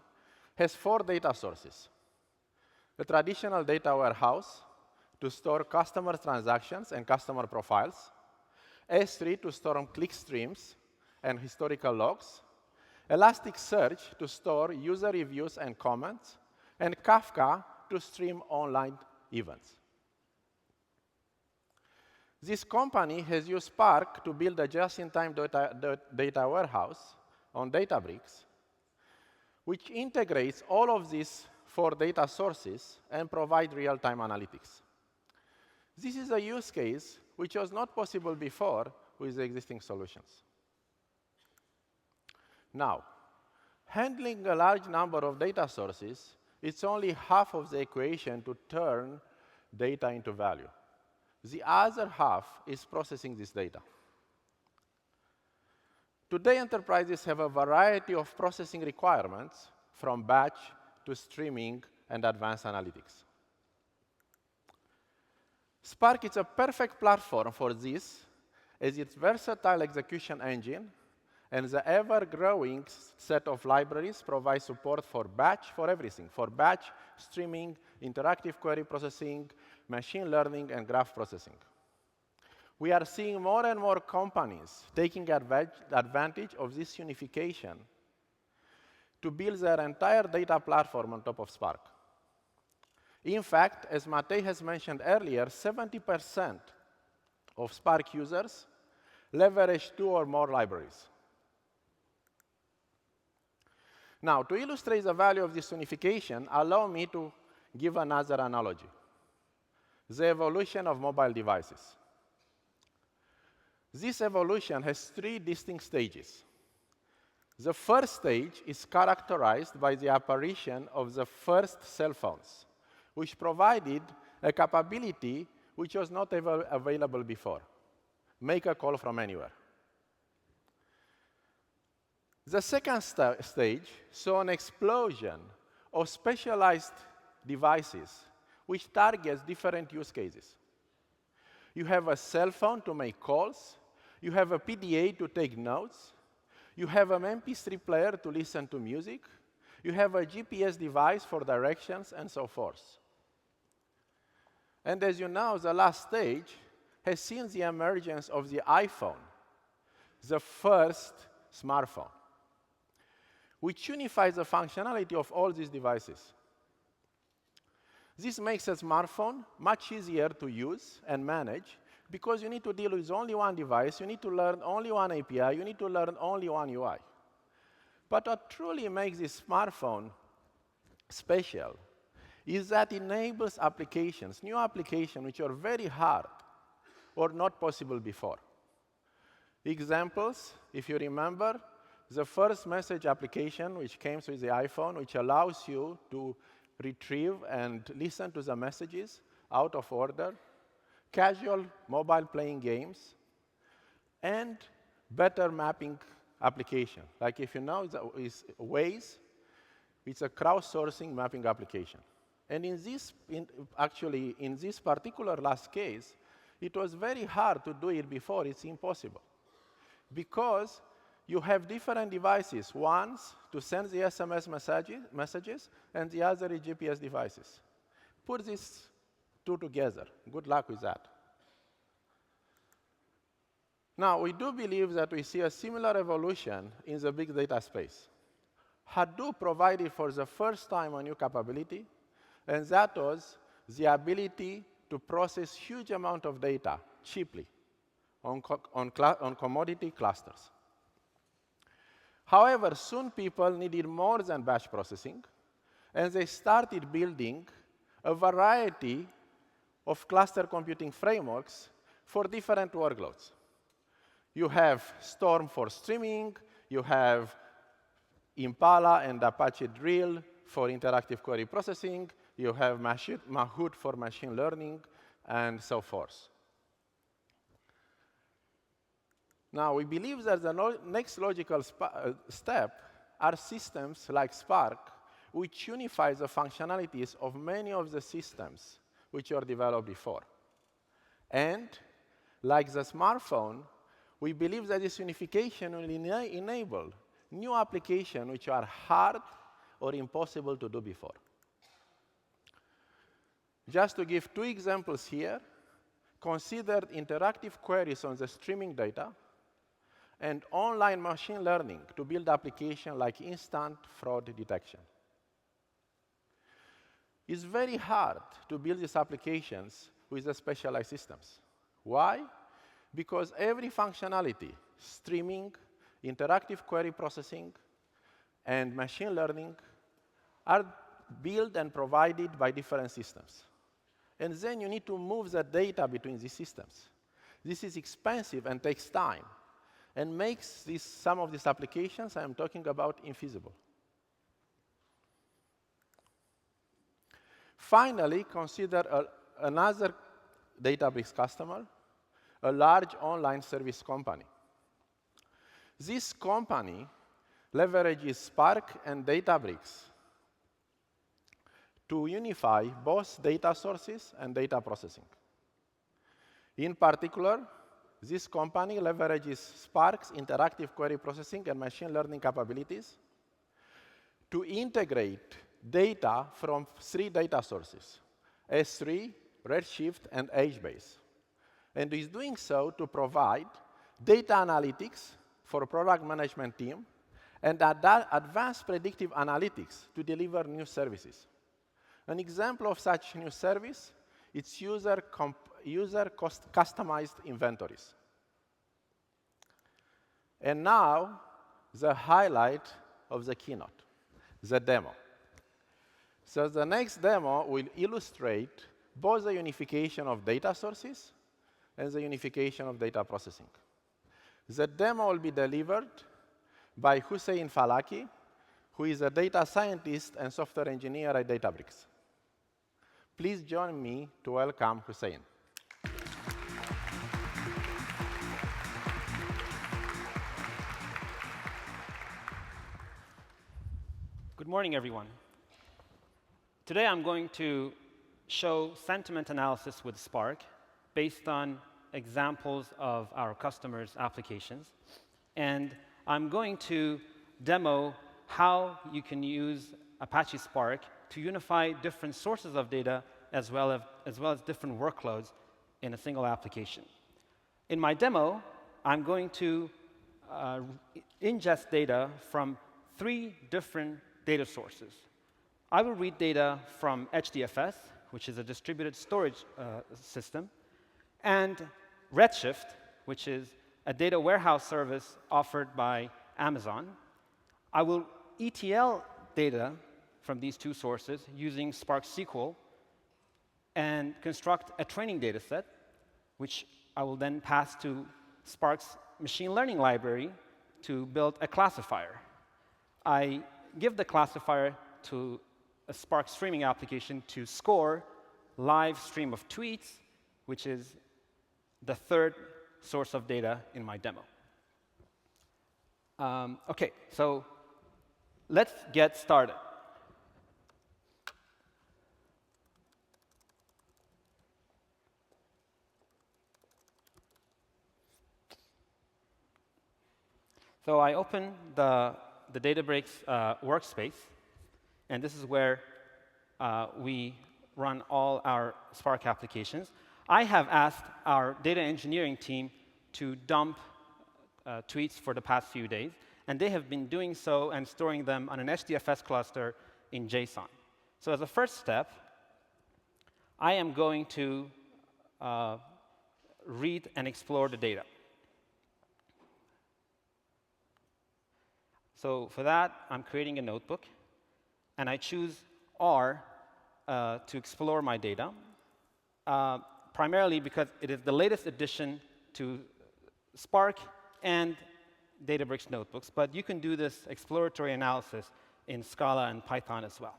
has 4 data sources: a traditional data warehouse to store customer transactions and customer profiles, S3 to store click streams and historical logs, Elasticsearch to store user reviews and comments, and Kafka to stream online events. This company has used Spark to build a just-in-time data warehouse on Databricks, which integrates all of these 4 data sources and provides real-time analytics. This is a use case which was not possible before with the existing solutions. Now, handling a large number of data sources is only half of the equation to turn data into value. The other half is processing this data. Today, enterprises have a variety of processing requirements, from batch to streaming and advanced analytics. Spark is a perfect platform for this, as its versatile execution engine and the ever-growing set of libraries provide support for everything, for batch, streaming, interactive query processing, machine learning, and graph processing. We are seeing more and more companies taking advantage of this unification to build their entire data platform on top of Spark. In fact, as Matej has mentioned earlier, 70% of Spark users leverage 2 or more libraries. Now, to illustrate the value of this unification, allow me to give another analogy: the evolution of mobile devices. This evolution has 3 distinct stages. The first stage is characterized by the apparition of the first cell phones, which provided a capability which was not available before: make a call from anywhere. The second stage saw an explosion of specialized devices which targets different use cases. You have a cell phone to make calls, you have a PDA to take notes, you have an MP3 player to listen to music, you have a GPS device for directions, and so forth. And as you know, the last stage has seen the emergence of the iPhone, the first smartphone, which unifies the functionality of all these devices. This makes a smartphone much easier to use and manage, because you need to deal with only one device, you need to learn only one API, you need to learn only one UI. But what truly makes this smartphone special is that it enables applications, new applications, which are very hard or not possible before. Examples, if you remember, the first message application which came with the iPhone, which allows you to retrieve and listen to the messages out of order, casual mobile playing games, and better mapping application. Like if you know is Waze, it's a crowdsourcing mapping application. And actually, in this particular last case, it was very hard to do it before. It's impossible. Because you have different devices. One to send the SMS messages, and the other is GPS devices. Put these two together. Good luck with that. Now, we do believe that we see a similar evolution in the big data space. Hadoop provided for the first time a new capability, and that was the ability to process huge amount of data cheaply on commodity clusters. However, soon people needed more than batch processing, and they started building a variety of cluster computing frameworks for different workloads. You have Storm for streaming, you have Impala and Apache Drill for interactive query processing, you have Mahout for machine learning, and so forth. Now, we believe that the next logical step are systems like Spark, which unify the functionalities of many of the systems which were developed before. And like the smartphone, we believe that this unification will enable new applications which are hard or impossible to do before. Just to give two examples here, consider interactive queries on the streaming data and online machine learning to build applications like instant fraud detection. It's very hard to build these applications with the specialized systems. Why? Because every functionality, streaming, interactive query processing, and machine learning are built and provided by different systems. And then you need to move the data between these systems. This is expensive and takes time, and makes some of these applications I'm talking about infeasible. Finally, consider another Databricks customer, a large online service company. This company leverages Spark and Databricks to unify both data sources and data processing. In particular, this company leverages Spark's interactive query processing and machine learning capabilities to integrate data from 3 data sources: S3, Redshift, and HBase. And is doing so to provide data analytics for a product management team and advanced predictive analytics to deliver new services. An example of such new service is customized inventories. And now, the highlight of the keynote, the demo. So the next demo will illustrate both the unification of data sources and the unification of data processing. The demo will be delivered by Hussein Falaki, who is a data scientist and software engineer at Databricks. Please join me to welcome Hussein. Good morning, everyone. Today, I'm going to show sentiment analysis with Spark based on examples of our customers' applications. And I'm going to demo how you can use Apache Spark to unify different sources of data as well as different workloads in a single application. In my demo, I'm going to ingest data from 3 different data sources. I will read data from HDFS, which is a distributed storage system, and Redshift, which is a data warehouse service offered by Amazon. I will ETL data from these 2 sources using Spark SQL and construct a training data set, which I will then pass to Spark's machine learning library to build a classifier. I give the classifier to a Spark streaming application to score live stream of tweets, which is the 3rd source of data in my demo. OK, so let's get started. So I open the Databricks workspace, and this is where we run all our Spark applications. I have asked our data engineering team to dump tweets for the past few days, and they have been doing so and storing them on an HDFS cluster in JSON. So as a first step, I am going to read and explore the data. So for that, I'm creating a notebook, and I choose R to explore my data, primarily because it is the latest addition to Spark and Databricks notebooks. But you can do this exploratory analysis in Scala and Python as well.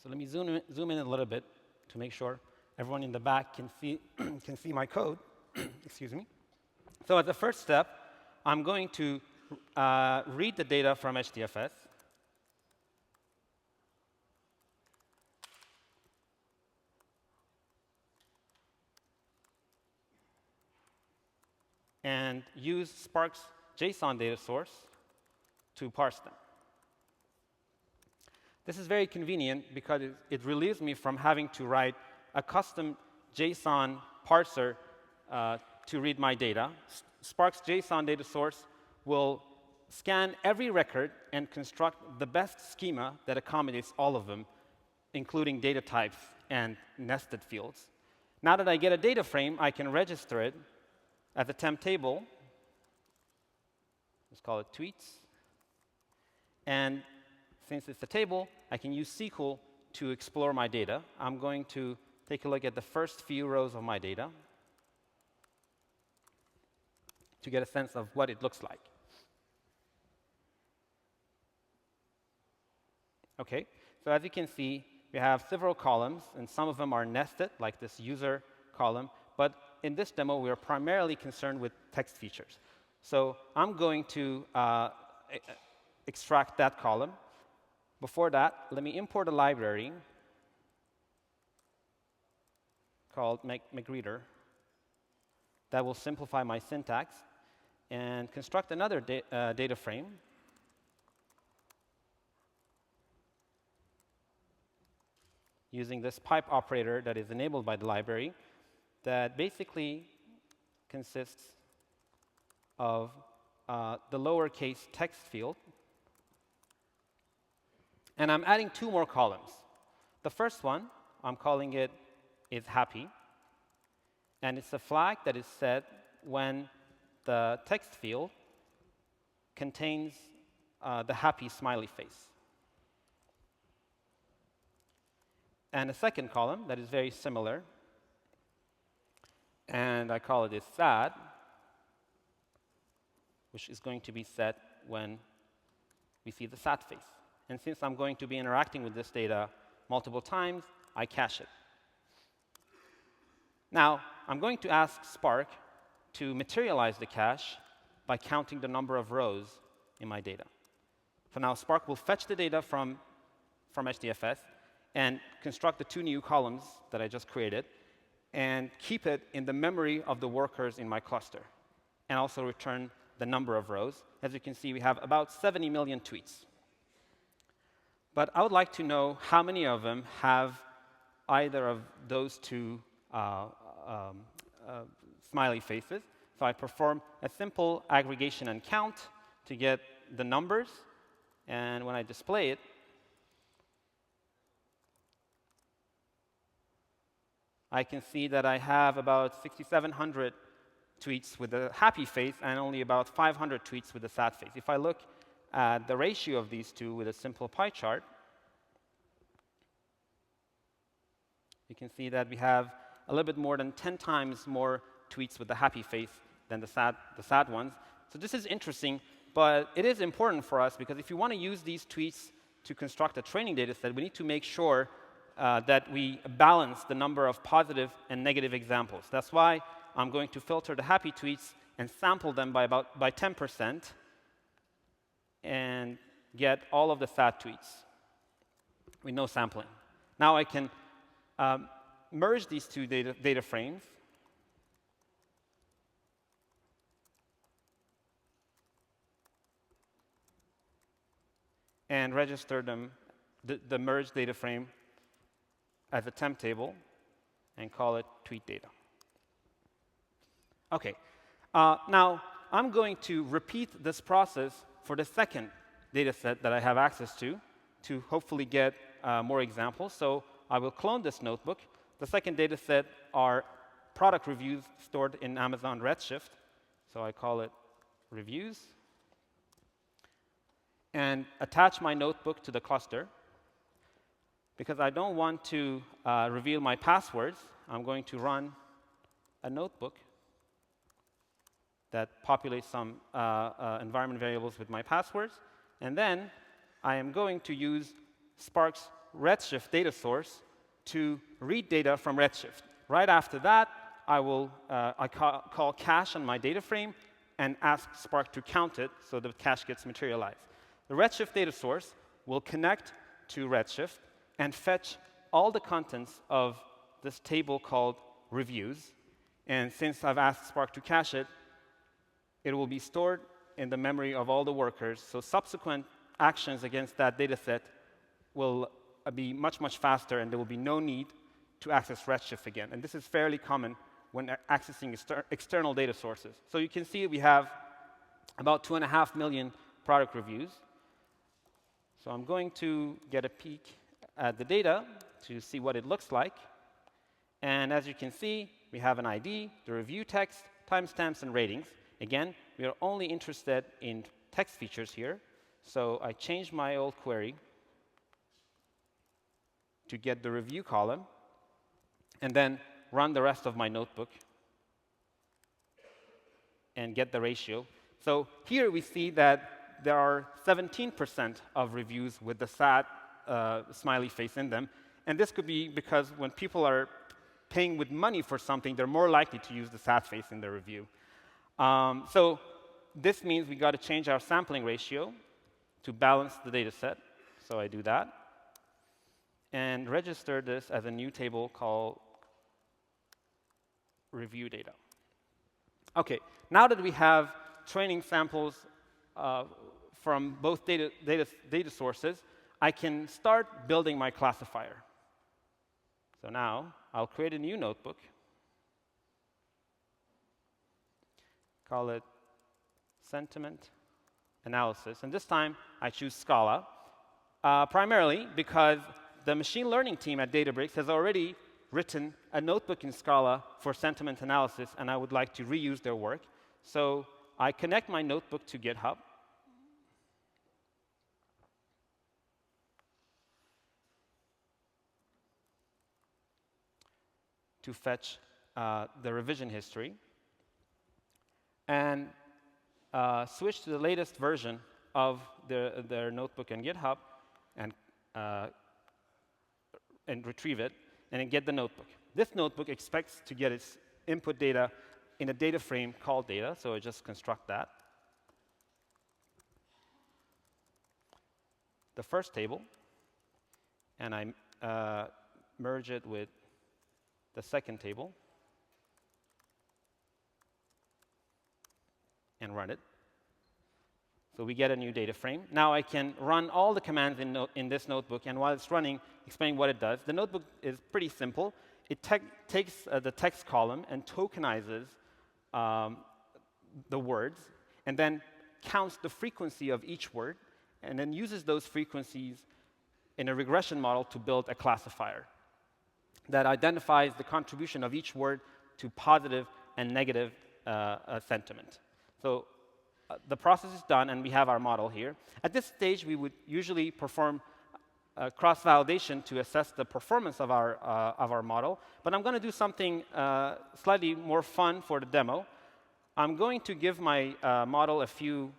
So let me zoom in a little bit to make sure everyone in the back can see my code. Excuse me. So as the first step, I'm going to read the data from HDFS. And use Spark's JSON data source to parse them. This is very convenient because it relieves me from having to write a custom JSON parser to read my data. Spark's JSON data source will scan every record and construct the best schema that accommodates all of them, including data types and nested fields. Now that I get a data frame, I can register it as a temp table. Let's call it tweets. And since it's a table, I can use SQL to explore my data. I'm going to take a look at the first few rows of my data to get a sense of what it looks like. OK, so as you can see, we have several columns, and some of them are nested, like this user column. But in this demo, we are primarily concerned with text features. So I'm going to extract that column. Before that, let me import a library called McReader that will simplify my syntax and construct another data frame using this pipe operator that is enabled by the library that basically consists of the lowercase text field. And I'm adding two more columns. The first one, I'm calling it is happy. And it's a flag that is set when the text field contains the happy smiley face. And a second column that is very similar, and I call it is sad, which is going to be set when we see the sad face. And since I'm going to be interacting with this data multiple times, I cache it. Now, I'm going to ask Spark to materialize the cache by counting the number of rows in my data. So now Spark will fetch the data from HDFS and construct the two new columns that I just created and keep it in the memory of the workers in my cluster, and also return the number of rows. As you can see, we have about 70 million tweets. But I would like to know how many of them have either of those two smiley faces. So I perform a simple aggregation and count to get the numbers. And when I display it, I can see that I have about 6,700 tweets with a happy face and only about 500 tweets with a sad face. If I look at the ratio of these two with a simple pie chart, you can see that we have a little bit more than 10 times more tweets with the happy face than the sad ones. So this is interesting, but it is important for us because if you want to use these tweets to construct a training data set, we need to make sure that we balance the number of positive and negative examples. That's why I'm going to filter the happy tweets and sample them by 10%, and get all of the sad tweets with no sampling. Now I can merge these two data frames and register them, the merged data frame, as a temp table and call it tweet data. OK. Now, I'm going to repeat this process for the second data set that I have access to hopefully get more examples. So I will clone this notebook. The second data set are product reviews stored in Amazon Redshift. So I call it reviews. And attach my notebook to the cluster. Because I don't want to reveal my passwords, I'm going to run a notebook that populates some environment variables with my passwords. And then I am going to use Spark's Redshift data source to read data from Redshift. Right after that, I will call cache on my data frame and ask Spark to count it so the cache gets materialized. The Redshift data source will connect to Redshift and fetch all the contents of this table called reviews. And since I've asked Spark to cache it, it will be stored in the memory of all the workers. So subsequent actions against that data set will be much, much faster, and there will be no need to access Redshift again. And this is fairly common when accessing external data sources. So you can see we have about 2.5 million product reviews. So I'm going to get a peek at the data to see what it looks like. And as you can see, we have an ID, the review text, timestamps, and ratings. Again, we are only interested in text features here. So I changed my old query to get the review column, and then run the rest of my notebook and get the ratio. So here we see that there are 17% of reviews with the sad smiley face in them. And this could be because when people are paying with money for something, they're more likely to use the sad face in their review. So this means we got to change our sampling ratio to balance the data set. So I do that. And register this as a new table called review data. OK, now that we have training samples from both data sources, I can start building my classifier. So now I'll create a new notebook. Call it sentiment analysis. And this time, I choose Scala, primarily because the machine learning team at Databricks has already written a notebook in Scala for sentiment analysis, and I would like to reuse their work. So I connect my notebook to GitHub. To fetch the revision history, and switch to the latest version of their notebook in GitHub, and retrieve it, and then get the notebook. This notebook expects to get its input data in a data frame called data, so I just construct that. The first table, and I merge it with the second table, and run it. So we get a new data frame. Now I can run all the commands in this notebook, and while it's running, explain what it does. The notebook is pretty simple. It takes the text column and tokenizes the words, and then counts the frequency of each word, and then uses those frequencies in a regression model to build a classifier that identifies the contribution of each word to positive and negative sentiment. So the process is done, and we have our model here. At this stage, we would usually perform cross-validation to assess the performance of our model. But I'm going to do something slightly more fun for the demo. I'm going to give my model a few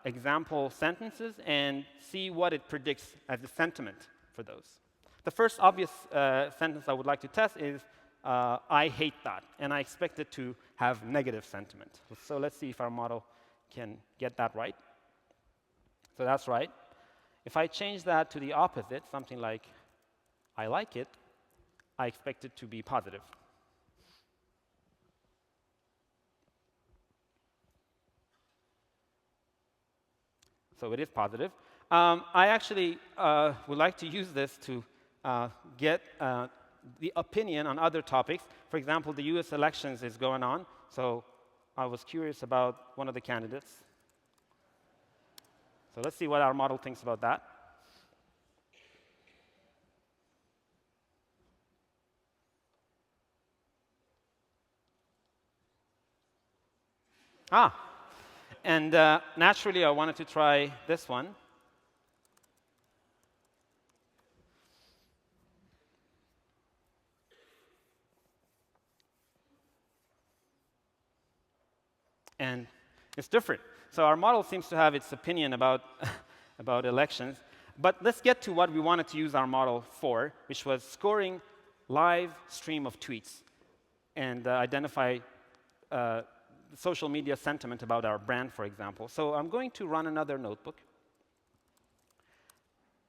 example sentences and see what it predicts as the sentiment for those. The first obvious sentence I would like to test is, I hate that, and I expect it to have negative sentiment. So let's see if our model can get that right. So that's right. If I change that to the opposite, something like I like it, I expect it to be positive. So it is positive. I actually would like to use this to get the opinion on other topics. For example, the US elections is going on, so I was curious about one of the candidates. So let's see what our model thinks about that. And naturally, I wanted to try this one. And it's different. So our model seems to have its opinion about, about elections. But let's get to what we wanted to use our model for, which was scoring live stream of tweets and identify social media sentiment about our brand, for example. So I'm going to run another notebook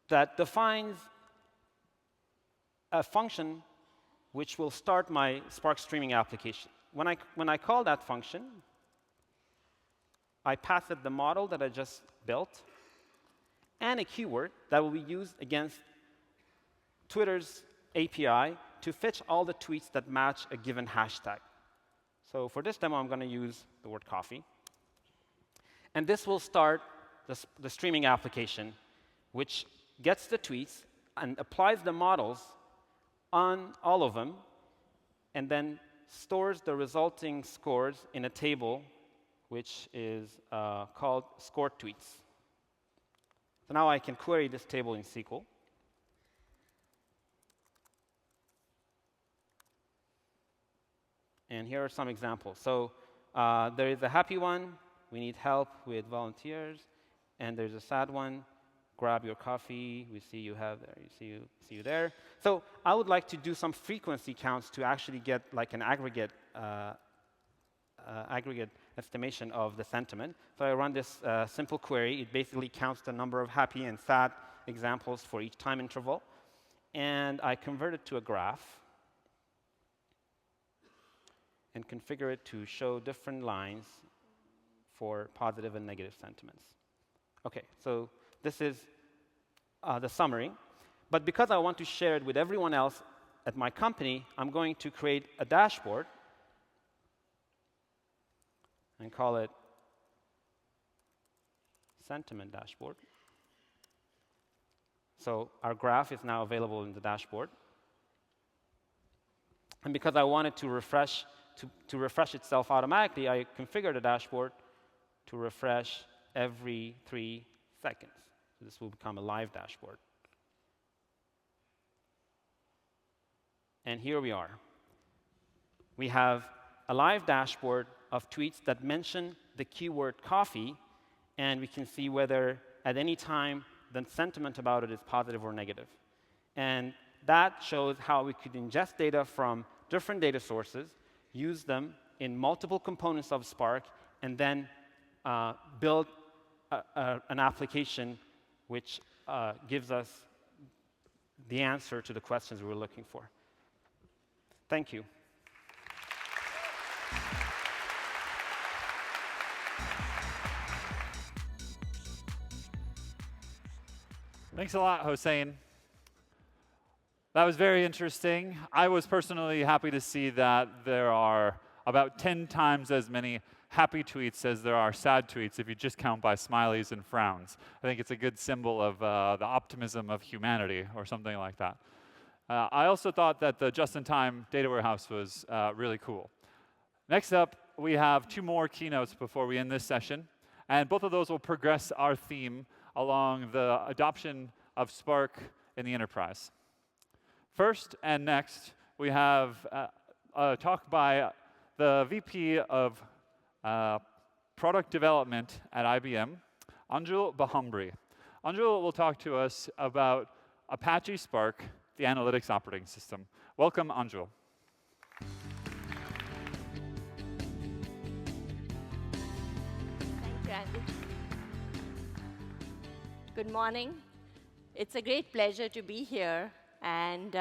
that defines a function which will start my Spark streaming application. When I call that function, I pass it the model that I just built and a keyword that will be used against Twitter's API to fetch all the tweets that match a given hashtag. So for this demo, I'm going to use the word coffee. And this will start the streaming application, which gets the tweets and applies the models on all of them, and then stores the resulting scores in a table, which is called scored tweets. So now I can query this table in SQL. And here are some examples. So there is a happy one. We need help with volunteers. And there's a sad one. Grab your coffee. We see you have there. See you there. So I would like to do some frequency counts to actually get like an aggregate estimation of the sentiment. So I run this simple query. It basically counts the number of happy and sad examples for each time interval. And I convert it to a graph and configure it to show different lines for positive and negative sentiments. OK, so this is the summary. But because I want to share it with everyone else at my company, I'm going to create a dashboard and call it sentiment dashboard. So our graph is now available in the dashboard. And because I want it to refresh itself automatically, I configure the dashboard to refresh every 3 seconds. So this will become a live dashboard. And here we are. We have a live dashboard of tweets that mention the keyword coffee, and we can see whether at any time the sentiment about it is positive or negative. And that shows how we could ingest data from different data sources, use them in multiple components of Spark, and then build an application which gives us the answer to the questions we were looking for. Thank you. Thanks a lot, Hossein. That was very interesting. I was personally happy to see that there are about 10 times as many happy tweets as there are sad tweets if you just count by smileys and frowns. I think it's a good symbol of the optimism of humanity or something like that. I also thought that the just-in-time data warehouse was really cool. Next up, we have 2 more keynotes before we end this session. And both of those will progress our theme along the adoption of Spark in the enterprise. First and next, we have a talk by the VP of Product Development at IBM, Anjul Bahambri. Anjul will talk to us about Apache Spark, the analytics operating system. Welcome, Anjul. Thank you, Andy. Good morning. It's a great pleasure to be here and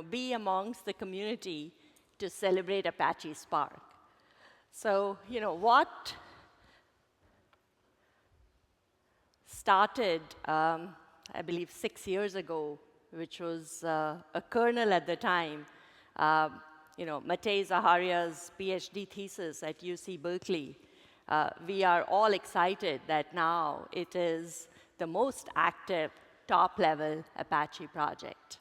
be amongst the community to celebrate Apache Spark. So, what started, I believe, 6 years ago, which was a kernel at the time, Matei Zaharia's PhD thesis at UC Berkeley. We are all excited that now it is the most active top-level Apache project.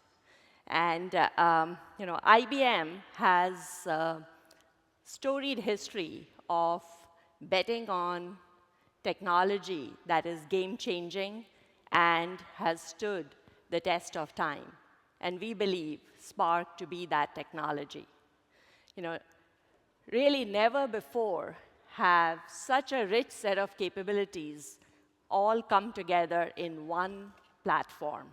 And IBM has a storied history of betting on technology that is game-changing and has stood the test of time. And we believe Spark to be that technology. Really never before have such a rich set of capabilities all come together in one platform.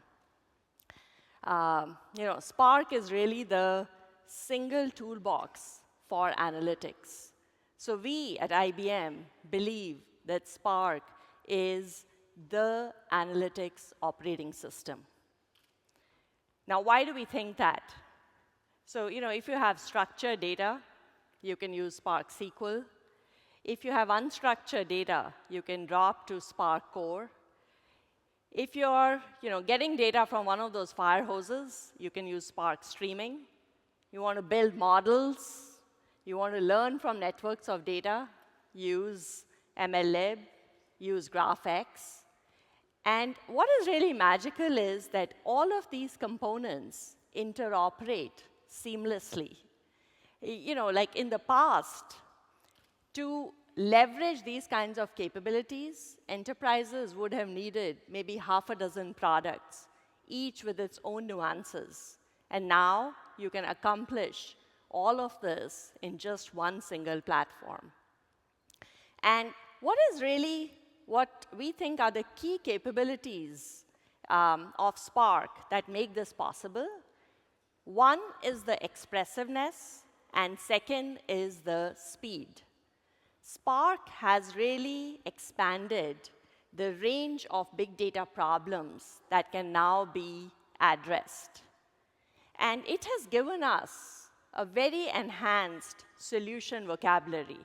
Spark is really the single toolbox for analytics. So we at IBM believe that Spark is the analytics operating system. Now, why do we think that? So, if you have structured data, you can use Spark SQL. If you have unstructured data, you can drop to Spark Core. If you're getting data from one of those fire hoses, you can use Spark Streaming. You want to build models. You want to learn from networks of data, use MLlib, use GraphX. And what is really magical is that all of these components interoperate seamlessly. Like in the past, to leverage these kinds of capabilities, enterprises would have needed maybe half a dozen products, each with its own nuances. And now you can accomplish all of this in just one single platform. And what we think are the key capabilities of Spark that make this possible. One is the expressiveness, and second is the speed. Spark has really expanded the range of big data problems that can now be addressed. And it has given us a very enhanced solution vocabulary.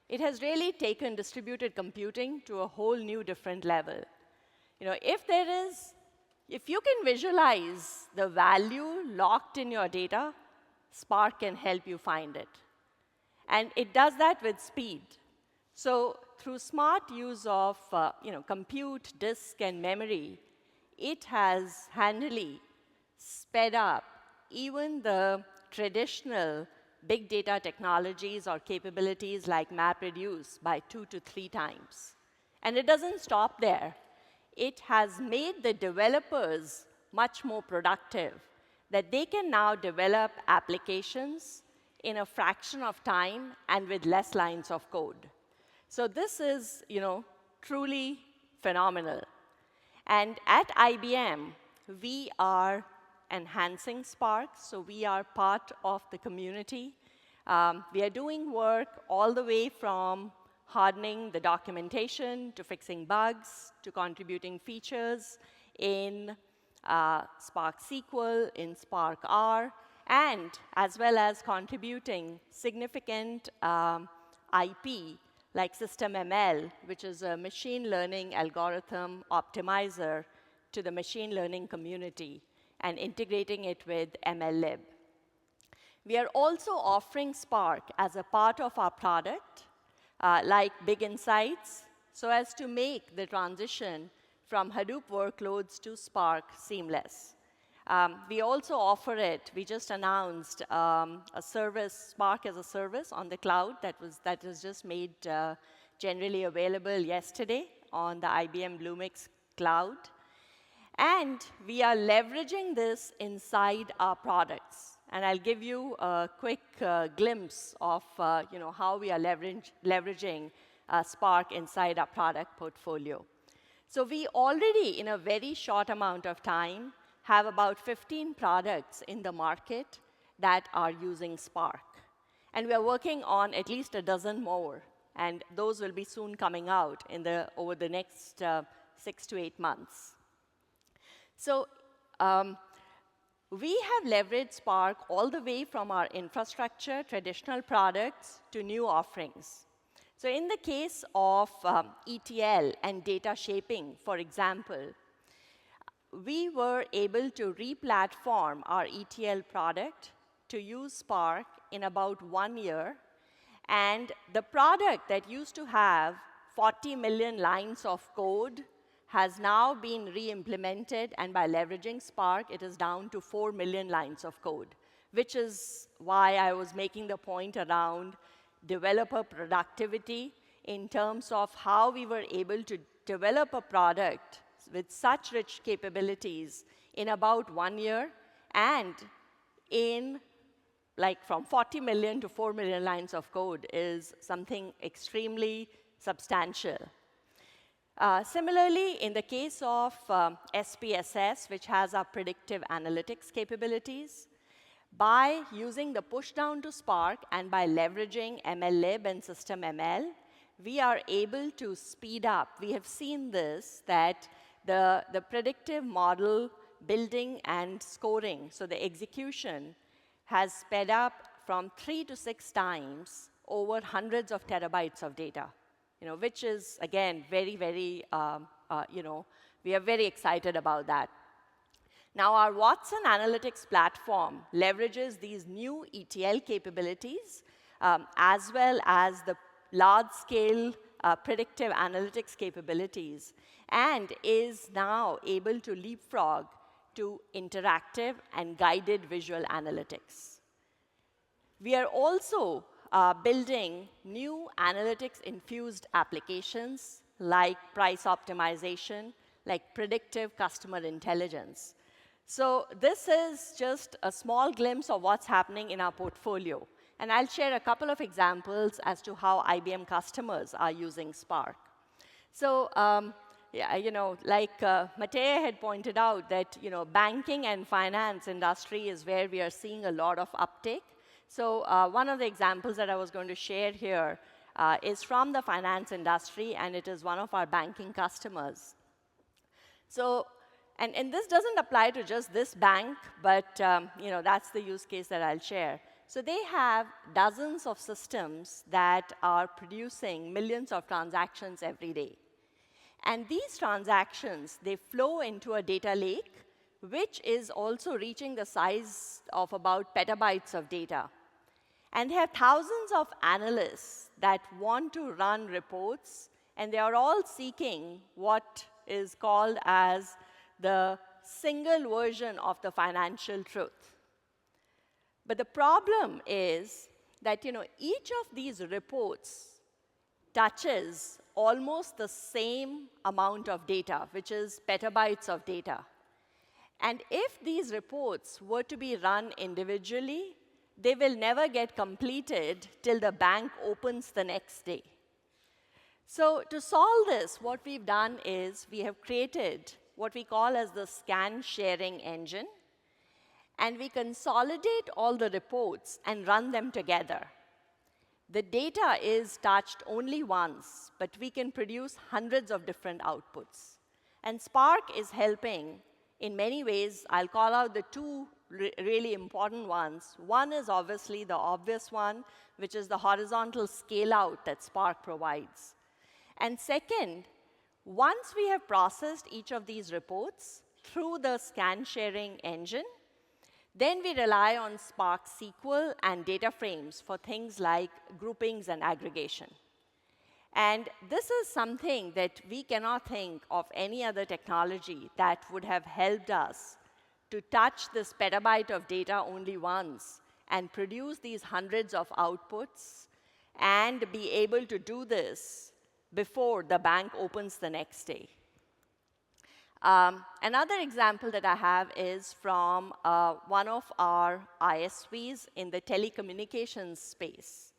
It has really taken distributed computing to a whole new different level. If you can visualize the value locked in your data, Spark can help you find it. And it does that with speed. So through smart use of compute, disk, and memory, it has handily sped up even the traditional big data technologies or capabilities like MapReduce by 2 to 3 times. And it doesn't stop there. It has made the developers much more productive, that they can now develop applications in a fraction of time and with less lines of code. So this is, truly phenomenal. And at IBM, we are enhancing Spark, so we are part of the community. We are doing work all the way from hardening the documentation, to fixing bugs, to contributing features in Spark SQL, in Spark R, and as well as contributing significant IP like SystemML, which is a machine learning algorithm optimizer to the machine learning community, and integrating it with MLlib. We are also offering Spark as a part of our product, like Big Insights, so as to make the transition from Hadoop workloads to Spark seamless. We also offer it. We just announced a service, Spark as a service on the cloud that was just made generally available yesterday on the IBM Bluemix cloud. And we are leveraging this inside our products. And I'll give you a quick glimpse of how we are leveraging Spark inside our product portfolio. So we already, in a very short amount of time, have about 15 products in the market that are using Spark. And we are working on at least a dozen more. And those will be soon coming out over the next 6 to 8 months. So we have leveraged Spark all the way from our infrastructure, traditional products, to new offerings. So in the case of ETL and data shaping, for example, we were able to re-platform our ETL product to use Spark in about 1 year. And the product that used to have 40 million lines of code has now been re-implemented, and by leveraging Spark, it is down to 4 million lines of code, which is why I was making the point around developer productivity in terms of how we were able to develop a product with such rich capabilities in about 1 year, and in from 40 million to 4 million lines of code is something extremely substantial. Similarly, in the case of SPSS, which has our predictive analytics capabilities, by using the push down to Spark and by leveraging MLlib and system ML, we are able to speed up. We have seen this, that the predictive model building and scoring, so the execution, has sped up from 3 to 6 times over hundreds of terabytes of data. Which is, again, very, very, we are very excited about that. Now, our Watson Analytics platform leverages these new ETL capabilities, as well as the large-scale predictive analytics capabilities, and is now able to leapfrog to interactive and guided visual analytics. We are also building new analytics-infused applications like price optimization, like predictive customer intelligence. So this is just a small glimpse of what's happening in our portfolio. And I'll share a couple of examples as to how IBM customers are using Spark. So like Matej had pointed out, that banking and finance industry is where we are seeing a lot of uptake. So one of the examples that I was going to share here is from the finance industry, and it is one of our banking customers. So, and this doesn't apply to just this bank, but that's the use case that I'll share. So they have dozens of systems that are producing millions of transactions every day. And these transactions, they flow into a data lake, which is also reaching the size of about petabytes of data. And they have thousands of analysts that want to run reports, and they are all seeking what is called as the single version of the financial truth. But the problem is that each of these reports touches almost the same amount of data, which is petabytes of data. And if these reports were to be run individually, they will never get completed till the bank opens the next day. So to solve this, what we've done is we have created what we call as the scan sharing engine, and we consolidate all the reports and run them together. The data is touched only once, but we can produce hundreds of different outputs. And Spark is helping in many ways. I'll call out the two really important ones. One is obviously the obvious one, which is the horizontal scale-out that Spark provides. And second, once we have processed each of these reports through the scan sharing engine, then we rely on Spark SQL and data frames for things like groupings and aggregation. And this is something that we cannot think of any other technology that would have helped us to touch this petabyte of data only once and produce these hundreds of outputs and be able to do this before the bank opens the next day. Another example that I have is from one of our ISVs in the telecommunications space.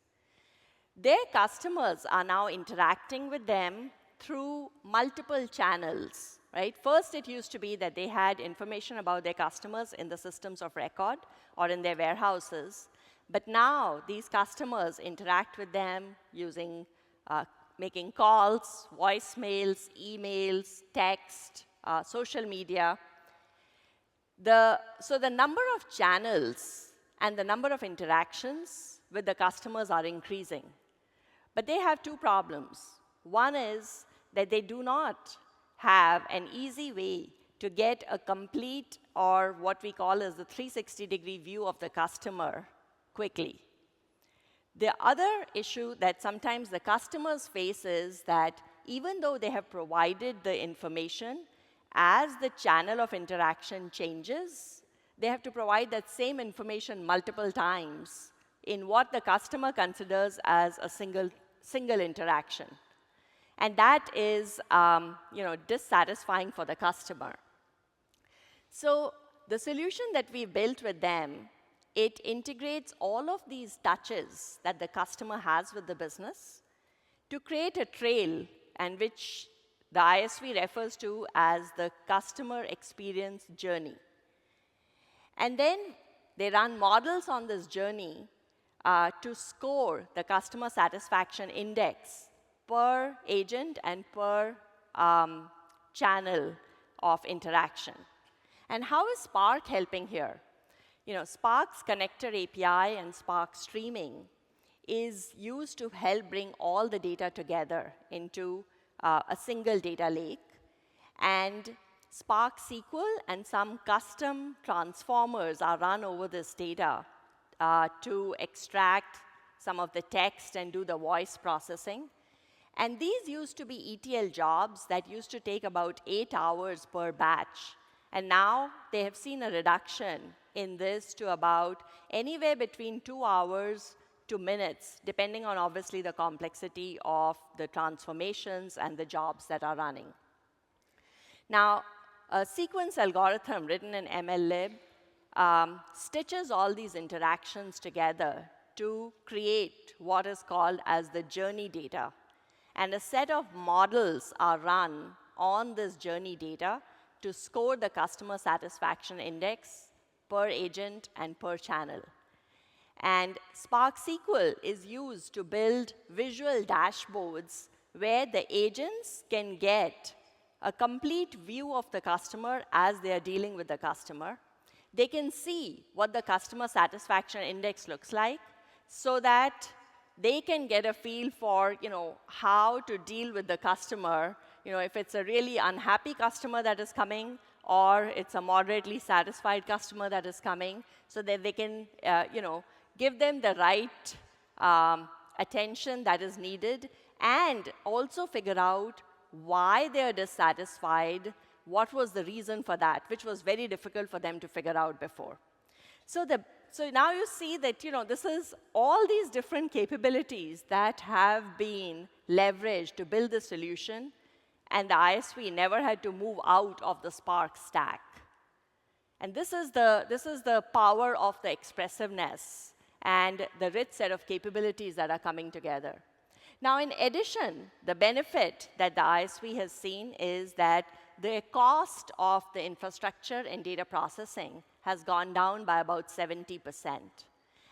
Their customers are now interacting with them through multiple channels, right? First, it used to be that they had information about their customers in the systems of record or in their warehouses. But now, these customers interact with them using making calls, voicemails, emails, text, social media. So the number of channels and the number of interactions with the customers are increasing. But they have two problems. One is that they do not have an easy way to get a complete, or what we call as the 360-degree view of the customer quickly. The other issue that sometimes the customers face is that even though they have provided the information, as the channel of interaction changes, they have to provide that same information multiple times in what the customer considers as a single interaction. And that is dissatisfying for the customer. So the solution that we built with them, it integrates all of these touches that the customer has with the business to create a trail, and which the ISV refers to as the customer experience journey. And then they run models on this journey to score the customer satisfaction index per agent and per channel of interaction. And how is Spark helping here? Spark's connector API and Spark streaming is used to help bring all the data together into a single data lake. And Spark SQL and some custom transformers are run over this data to extract some of the text and do the voice processing. And these used to be ETL jobs that used to take about 8 hours per batch. And now they have seen a reduction in this to about anywhere between 2 hours to minutes, depending on, obviously, the complexity of the transformations and the jobs that are running. Now, a sequence algorithm written in MLlib stitches all these interactions together to create what is called as the journey data. And a set of models are run on this journey data to score the customer satisfaction index per agent and per channel. And Spark SQL is used to build visual dashboards where the agents can get a complete view of the customer as they are dealing with the customer. They can see what the customer satisfaction index looks like so that they can get a feel for how to deal with the customer, if it's a really unhappy customer that is coming, or it's a moderately satisfied customer that is coming, so that they can give them the right attention that is needed, and also figure out why they're dissatisfied, what was the reason for that, which was very difficult for them to figure out before. So now you see that this is all these different capabilities that have been leveraged to build the solution, and the ISV never had to move out of the Spark stack. And this is the power of the expressiveness and the rich set of capabilities that are coming together. Now, in addition, the benefit that the ISV has seen is that the cost of the infrastructure and data processing has gone down by about 70%.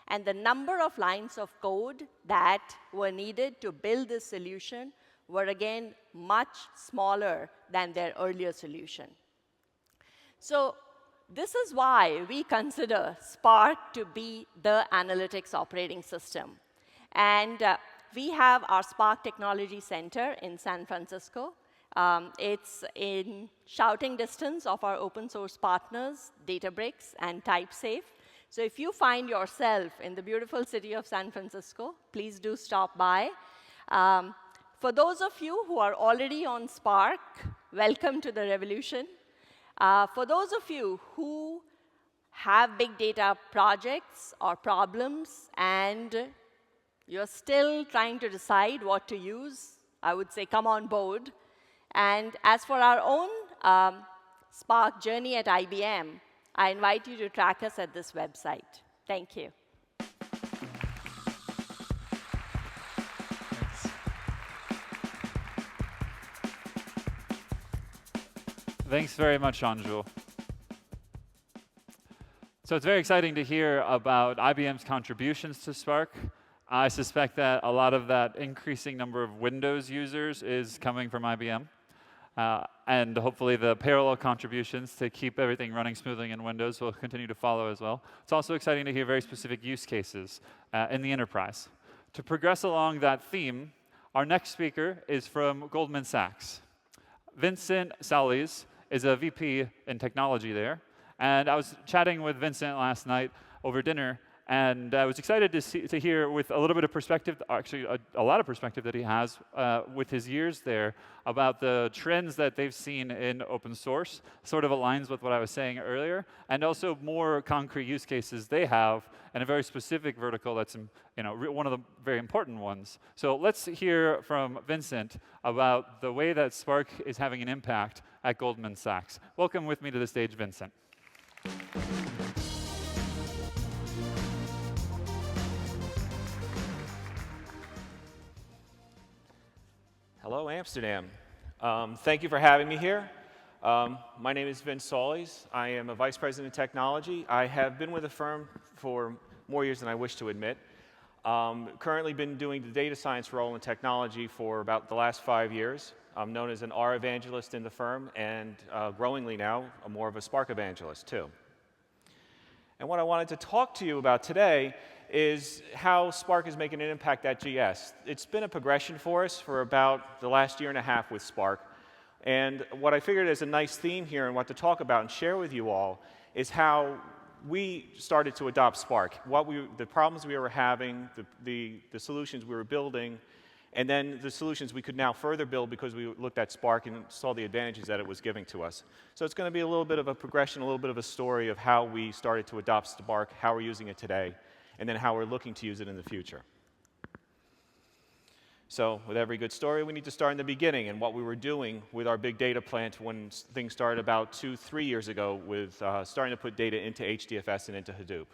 And the number of lines of code that were needed to build this solution were, again, much smaller than their earlier solution. So this is why we consider Spark to be the analytics operating system. And we have our Spark Technology Center in San Francisco. It's in shouting distance of our open source partners, Databricks and TypeSafe. So if you find yourself in the beautiful city of San Francisco, please do stop by. For those of you who are already on Spark, welcome to the revolution. For those of you who have big data projects or problems and you're still trying to decide what to use, I would say come on board. And as for our own Spark journey at IBM, I invite you to track us at this website. Thank you. Thanks very much, Anju. So it's very exciting to hear about IBM's contributions to Spark. I suspect that a lot of that increasing number of Windows users is coming from IBM. And hopefully the parallel contributions to keep everything running smoothly in Windows will continue to follow as well. It's also exciting to hear very specific use cases in the enterprise. To progress along that theme, our next speaker is from Goldman Sachs. Vincent Salis is a VP in technology there. And I was chatting with Vincent last night over dinner, and I was excited to hear with a little bit of perspective, actually a lot of perspective that he has with his years there about the trends that they've seen in open source. Sort of aligns with what I was saying earlier, and also more concrete use cases they have in a very specific vertical that's one of the very important ones. So let's hear from Vincent about the way that Spark is having an impact at Goldman Sachs. Welcome with me to the stage, Vincent. Hello, Amsterdam. Thank you for having me here. My name is Vince Solis. I am a vice president of technology. I have been with the firm for more years than I wish to admit. Currently been doing the data science role in technology for about the last 5 years. I'm known as an R evangelist in the firm, and growingly now, I'm more of a Spark evangelist too. And what I wanted to talk to you about today is how Spark is making an impact at GS. It's been a progression for us for about the last year and a half with Spark. And what I figured is a nice theme here and what to talk about and share with you all is how we started to adopt Spark, the problems we were having, the solutions we were building, and then the solutions we could now further build because we looked at Spark and saw the advantages that it was giving to us. So it's going to be a little bit of a progression, a little bit of a story of how we started to adopt Spark, how we're using it today, and then how we're looking to use it in the future. So with every good story, we need to start in the beginning and what we were doing with our big data plant when things started about 2-3 years ago with starting to put data into HDFS and into Hadoop.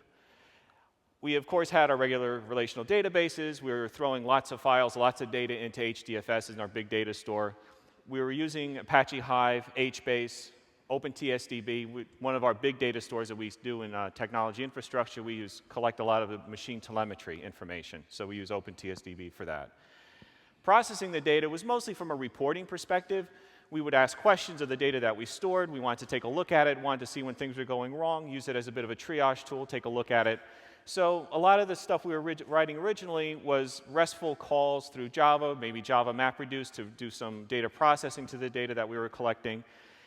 We, of course, had our regular relational databases. We were throwing lots of files, lots of data into HDFS in our big data store. We were using Apache Hive, HBase, OpenTSDB. One of our big data stores that we do in technology infrastructure, we collect a lot of the machine telemetry information. So we use OpenTSDB for that. Processing the data was mostly from a reporting perspective. We would ask questions of the data that we stored. We wanted to take a look at it, wanted to see when things were going wrong, use it as a bit of a triage tool, take a look at it. So a lot of the stuff we were writing originally was RESTful calls through Java, maybe Java MapReduce to do some data processing to the data that we were collecting.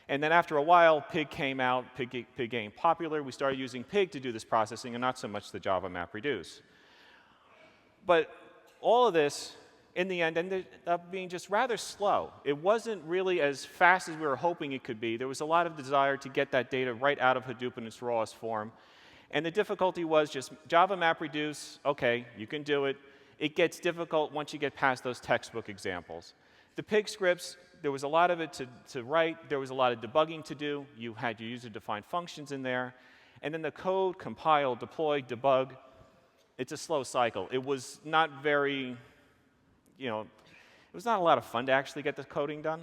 And then after a while, Pig came out, Pig became popular. We started using Pig to do this processing and not so much the Java MapReduce. But all of this, in the end, ended up being just rather slow. It wasn't really as fast as we were hoping it could be. There was a lot of desire to get that data right out of Hadoop in its rawest form. And the difficulty was just Java MapReduce, OK, you can do it. It gets difficult once you get past those textbook examples. The Pig scripts, there was a lot of it to write. There was a lot of debugging to do. You had your user-defined functions in there. And then the code, compile, deploy, debug, it's a slow cycle. It was not very, it was not a lot of fun to actually get the coding done.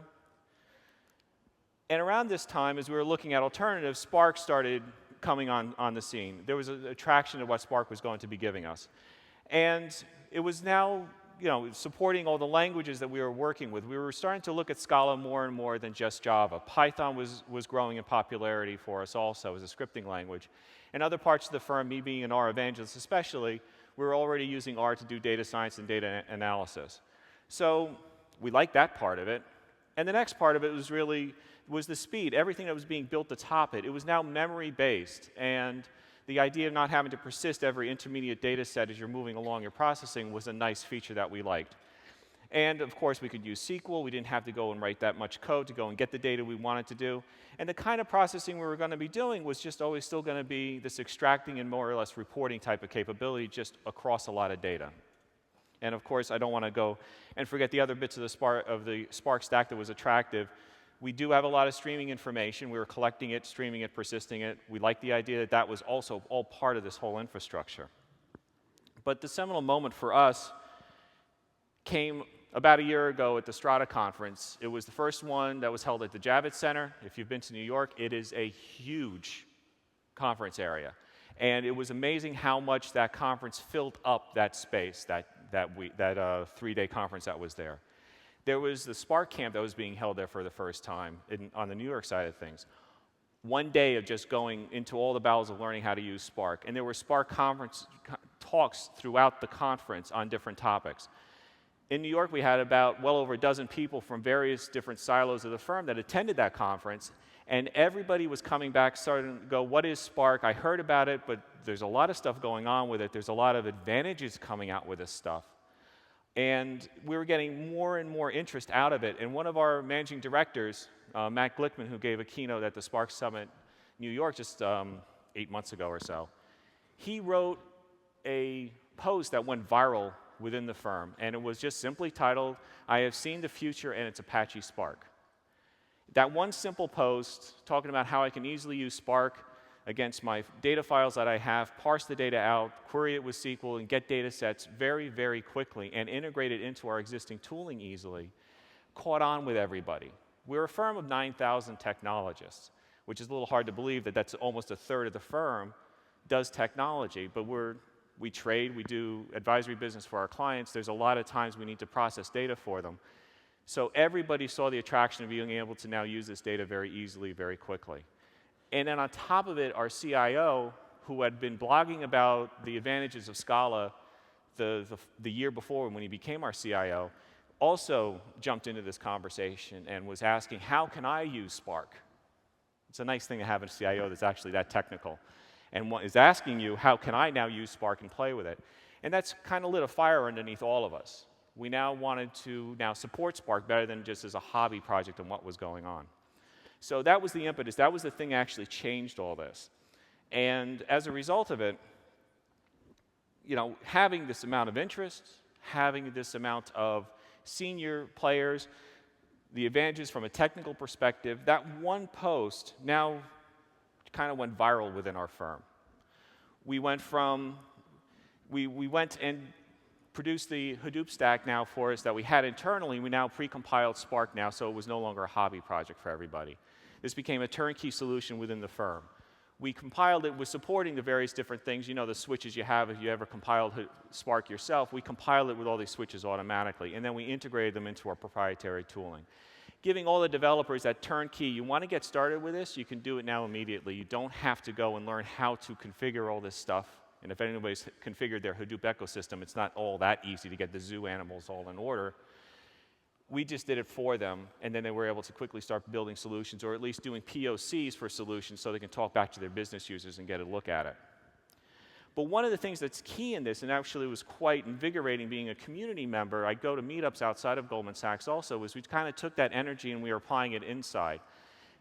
And around this time, as we were looking at alternatives, Spark started coming on the scene. There was an attraction to what Spark was going to be giving us. And it was now supporting all the languages that we were working with. We were starting to look at Scala more and more than just Java. Python was growing in popularity for us also as a scripting language. And other parts of the firm, me being an R evangelist especially, we were already using R to do data science and data analysis. So we liked that part of it. And the next part of it was the speed. Everything that was being built to top it. It was now memory-based. And the idea of not having to persist every intermediate data set as you're moving along your processing was a nice feature that we liked. And of course, we could use SQL. We didn't have to go and write that much code to go and get the data we wanted to do. And the kind of processing we were going to be doing was just always still going to be this extracting and more or less reporting type of capability just across a lot of data. And of course, I don't want to go and forget the other bits of the Spark stack that was attractive. We do have a lot of streaming information. We were collecting it, streaming it, persisting it. We liked the idea that that was also all part of this whole infrastructure. But the seminal moment for us came about a year ago at the Strata conference. It was the first one that was held at the Javits Center. If you've been to New York, it is a huge conference area. And it was amazing how much that conference filled up that space, that 3-day conference that was there. There was the Spark Camp that was being held there for the first time on the New York side of things. One day of just going into all the bowels of learning how to use Spark. And there were Spark conference talks throughout the conference on different topics. In New York, we had about well over a dozen people from various different silos of the firm that attended that conference. And everybody was coming back, starting to go, what is Spark? I heard about it, but there's a lot of stuff going on with it. There's a lot of advantages coming out with this stuff. And we were getting more and more interest out of it. And one of our managing directors, Matt Glickman, who gave a keynote at the Spark Summit New York just 8 months ago or so, he wrote a post that went viral within the firm. And it was just simply titled, I have seen the future and it's Apache Spark. That one simple post talking about how I can easily use Spark against my data files that I have, parse the data out, query it with SQL, and get data sets very, very quickly and integrate it into our existing tooling easily, caught on with everybody. We're a firm of 9,000 technologists, which is a little hard to believe that that's almost a third of the firm does technology, but we trade, we do advisory business for our clients. There's a lot of times we need to process data for them. So everybody saw the attraction of being able to now use this data very easily, very quickly. And then on top of it, our CIO, who had been blogging about the advantages of Scala the year before when he became our CIO, also jumped into this conversation and was asking, how can I use Spark? It's a nice thing to have a CIO that's actually that technical. And is asking you, how can I now use Spark and play with it? And that's kind of lit a fire underneath all of us. We now wanted to support Spark better than just as a hobby project and what was going on. So that was the impetus. That was the thing that actually changed all this. And as a result of it, having this amount of interest, having this amount of senior players, the advantages from a technical perspective, that one post now kind of went viral within our firm. We went and produced the Hadoop stack now for us that we had internally. We now pre-compiled Spark now, so it was no longer a hobby project for everybody. This became a turnkey solution within the firm. We compiled it with supporting the various different things, the switches you have if you ever compiled Spark yourself. We compiled it with all these switches automatically, and then we integrated them into our proprietary tooling. Giving all the developers that turnkey, you want to get started with this, you can do it now immediately. You don't have to go and learn how to configure all this stuff. And if anybody's configured their Hadoop ecosystem, it's not all that easy to get the zoo animals all in order. We just did it for them, and then they were able to quickly start building solutions, or at least doing POCs for solutions so they can talk back to their business users and get a look at it. But one of the things that's key in this, and actually was quite invigorating being a community member, I go to meetups outside of Goldman Sachs also, was we kind of took that energy and we were applying it inside.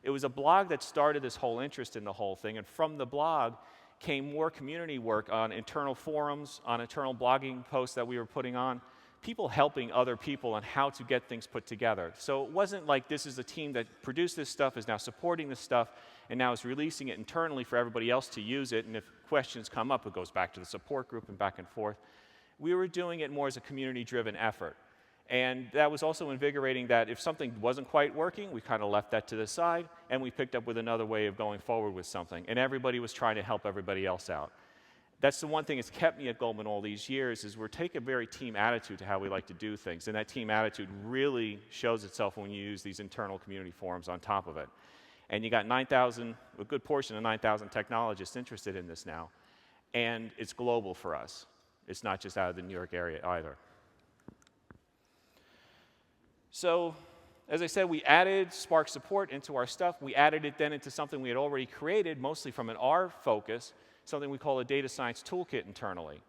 It was a blog that started this whole interest in the whole thing, and from the blog came more community work on internal forums, on internal blogging posts that we were putting on, people helping other people on how to get things put together. So it wasn't like this is a team that produced this stuff, is now supporting this stuff, and now is releasing it internally for everybody else to use it, and if questions come up, it goes back to the support group and back and forth. We were doing it more as a community-driven effort. And that was also invigorating that if something wasn't quite working, we kind of left that to the side, and we picked up with another way of going forward with something. And everybody was trying to help everybody else out. That's the one thing that's kept me at Goldman all these years, is we're taking a very team attitude to how we like to do things. And that team attitude really shows itself when you use these internal community forums on top of it. And you got 9,000, a good portion of 9,000 technologists interested in this now. And it's global for us. It's not just out of the New York area either. So, as I said, we added Spark support into our stuff. We added it then into something we had already created, mostly from an R focus, something we call a data science toolkit internally.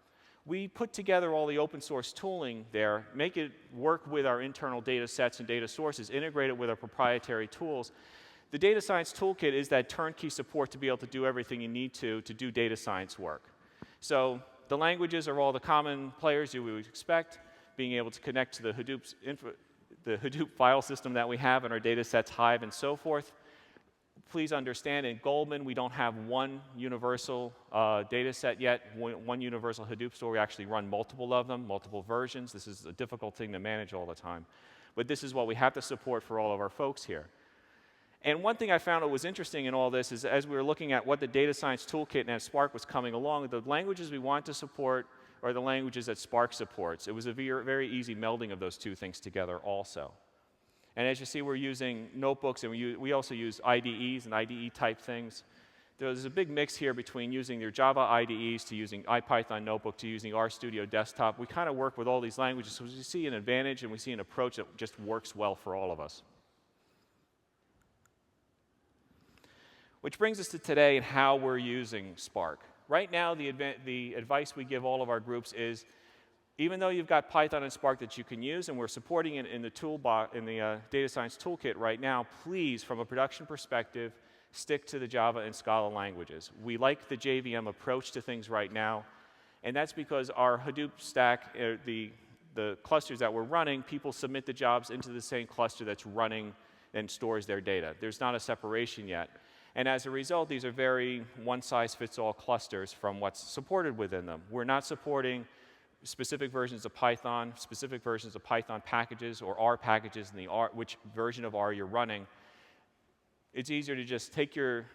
We put together all the open source tooling there, make it work with our internal data sets and data sources, integrate it with our proprietary tools. The data science toolkit is that turnkey support to be able to do everything you need to do data science work. So the languages are all the common players you would expect, being able to connect to the Hadoop file system that we have in our data sets, Hive, and so forth. Please understand, in Goldman, we don't have one universal data set yet, one universal Hadoop store. We actually run multiple of them, multiple versions. This is a difficult thing to manage all the time. But this is what we have to support for all of our folks here. And one thing I found that was interesting in all this is as we were looking at what the data science toolkit and as Spark was coming along, the languages we want to support are the languages that Spark supports. It was a very easy melding of those two things together also. And as you see, we're using notebooks, and we also use IDEs and IDE-type things. There's a big mix here between using your Java IDEs to using IPython Notebook to using RStudio Desktop. We kind of work with all these languages, so we see an advantage and we see an approach that just works well for all of us. Which brings us to today and how we're using Spark. Right now, the advice we give all of our groups is, even though you've got Python and Spark that you can use, and we're supporting it in the toolbox, in the data science toolkit right now, please, from a production perspective, stick to the Java and Scala languages. We like the JVM approach to things right now, and that's because our Hadoop stack, the clusters that we're running, people submit the jobs into the same cluster that's running and stores their data. There's not a separation yet. And as a result, these are very one-size-fits-all clusters from what's supported within them. We're not supporting specific versions of Python, specific versions of Python packages, or R packages, and which version of R you're running. It's easier to just take your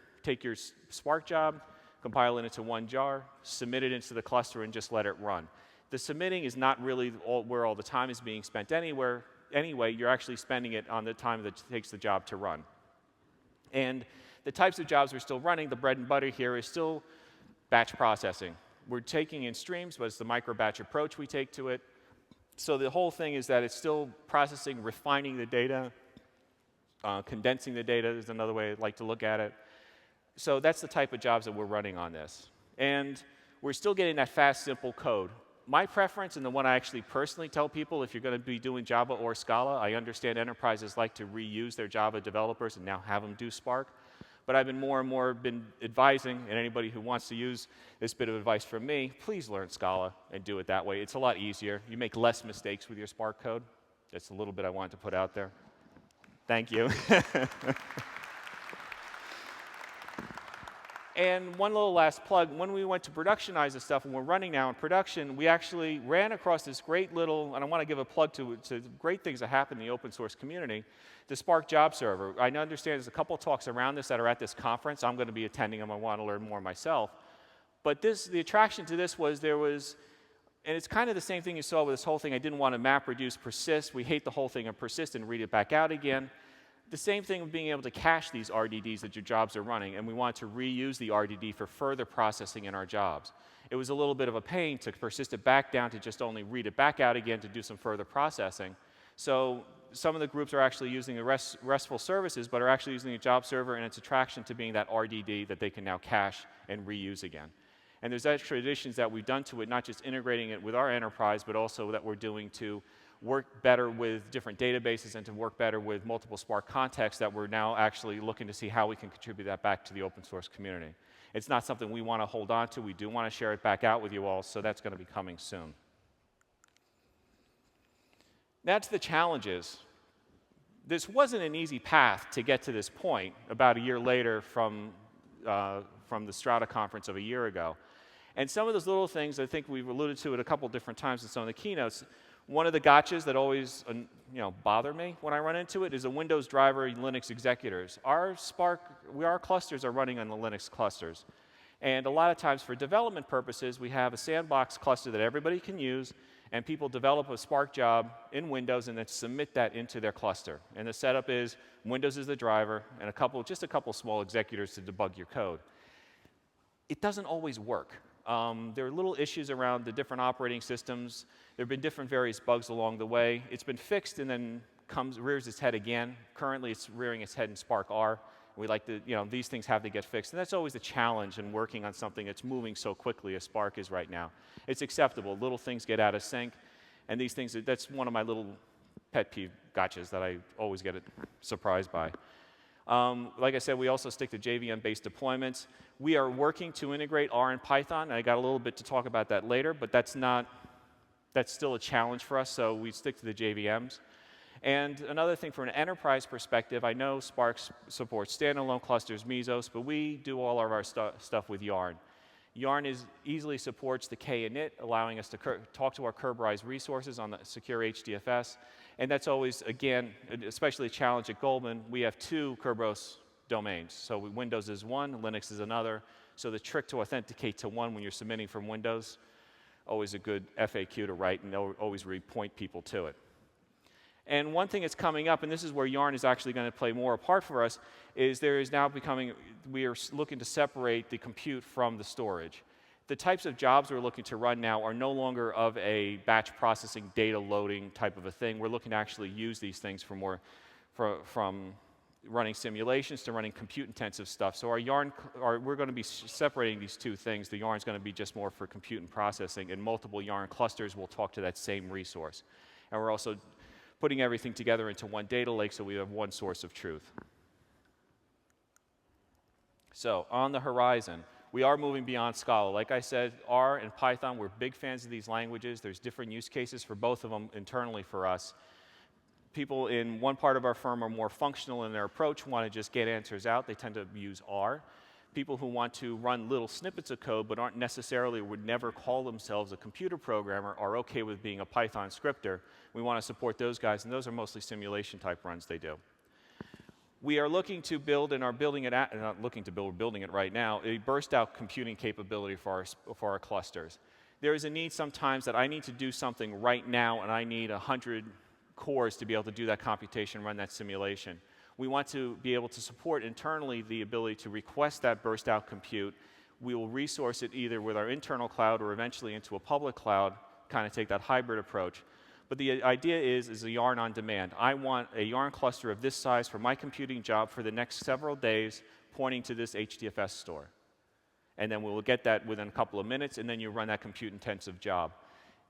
Spark job, compile it into one jar, submit it into the cluster, and just let it run. The submitting is not really where all the time is being spent anyway. You're actually spending it on the time that it takes the job to run. And the types of jobs we're still running, the bread and butter here is still batch processing. We're taking in streams, but it's the micro-batch approach we take to it. So the whole thing is that it's still processing, refining the data, condensing the data is another way I'd like to look at it. So that's the type of jobs that we're running on this. And we're still getting that fast, simple code. My preference, and the one I actually personally tell people, if you're going to be doing Java or Scala, I understand enterprises like to reuse their Java developers and now have them do Spark. But I've been more and more advising, and anybody who wants to use this bit of advice from me, please learn Scala and do it that way. It's a lot easier. You make less mistakes with your Spark code. That's a little bit I wanted to put out there. Thank you. And one little last plug, when we went to productionize this stuff, and we're running now in production, we actually ran across this great little, and I want to give a plug to great things that happen in the open source community, the Spark job server. I understand there's a couple talks around this that are at this conference. I'm going to be attending them. I want to learn more myself. But the attraction to this was and it's kind of the same thing you saw with this whole thing. I didn't want to map, reduce, persist. We hate the whole thing of persist and read it back out again. The same thing with being able to cache these RDDs that your jobs are running, and we want to reuse the RDD for further processing in our jobs. It was a little bit of a pain to persist it back down to just only read it back out again to do some further processing. So some of the groups are actually using the RESTful services, but are actually using the job server and its attraction to being that RDD that they can now cache and reuse again. And there's extra additions that we've done to it, not just integrating it with our enterprise, but also that we're doing to work better with different databases and to work better with multiple Spark contexts that we're now actually looking to see how we can contribute that back to the open source community. It's not something we want to hold on to. We do want to share it back out with you all, so that's going to be coming soon. Now to the challenges. This wasn't an easy path to get to this point about a year later from the Strata conference of a year ago. And some of those little things, I think we've alluded to it a couple different times in some of the keynotes. One of the gotchas that always bother me when I run into it is a Windows driver Linux executors. Our clusters are running on the Linux clusters. And a lot of times for development purposes, we have a sandbox cluster that everybody can use, and people develop a Spark job in Windows and then submit that into their cluster. And the setup is Windows is the driver and just a couple small executors to debug your code. It doesn't always work. There are little issues around the different operating systems. There have been different various bugs along the way. It's been fixed and then rears its head again. Currently, it's rearing its head in Spark R. We like to, these things have to get fixed. And that's always the challenge in working on something that's moving so quickly as Spark is right now. It's acceptable. Little things get out of sync. And these things, that's one of my little pet peeve gotchas that I always get surprised by. Like I said, we also stick to JVM-based deployments. We are working to integrate R and Python. I got a little bit to talk about that later, but that's still a challenge for us, so we stick to the JVMs. And another thing from an enterprise perspective, I know Spark supports standalone clusters, Mesos, but we do all of our stuff with Yarn. Yarn easily supports the K init, allowing us to talk to our Kerberized resources on the secure HDFS. And that's always, again, especially a challenge at Goldman. We have 2 Kerberos domains. So Windows is one, Linux is another. So the trick to authenticate to one when you're submitting from Windows, always a good FAQ to write, and they'll always point people to it. And one thing that's coming up, and this is where Yarn is actually going to play more a part for us, is there is now becoming, we are looking to separate the compute from the storage. The types of jobs we're looking to run now are no longer of a batch processing, data loading type of a thing. We're looking to actually use these things for more, from running simulations to running compute-intensive stuff. So our Yarn, we're going to be separating these two things. The Yarn is going to be just more for compute and processing, and multiple Yarn clusters will talk to that same resource. And we're also putting everything together into one data lake so we have one source of truth. So on the horizon, we are moving beyond Scala. Like I said, R and Python, we're big fans of these languages. There's different use cases for both of them internally for us. People in one part of our firm are more functional in their approach, want to just get answers out. They tend to use R. People who want to run little snippets of code but aren't necessarily, would never call themselves a computer programmer, are okay with being a Python scripter. We want to support those guys, and those are mostly simulation type runs they do. We are looking to build, and are building it, not looking to build, we're building it right now, a burst out computing capability for our clusters. There is a need sometimes that I need to do something right now, and I need 100 cores to be able to do that computation, run that simulation. We want to be able to support internally the ability to request that burst out compute. We will resource it either with our internal cloud or eventually into a public cloud, kind of take that hybrid approach. But the idea is a Yarn on demand. I want a Yarn cluster of this size for my computing job for the next several days, pointing to this HDFS store. And then we will get that within a couple of minutes, and then you run that compute-intensive job.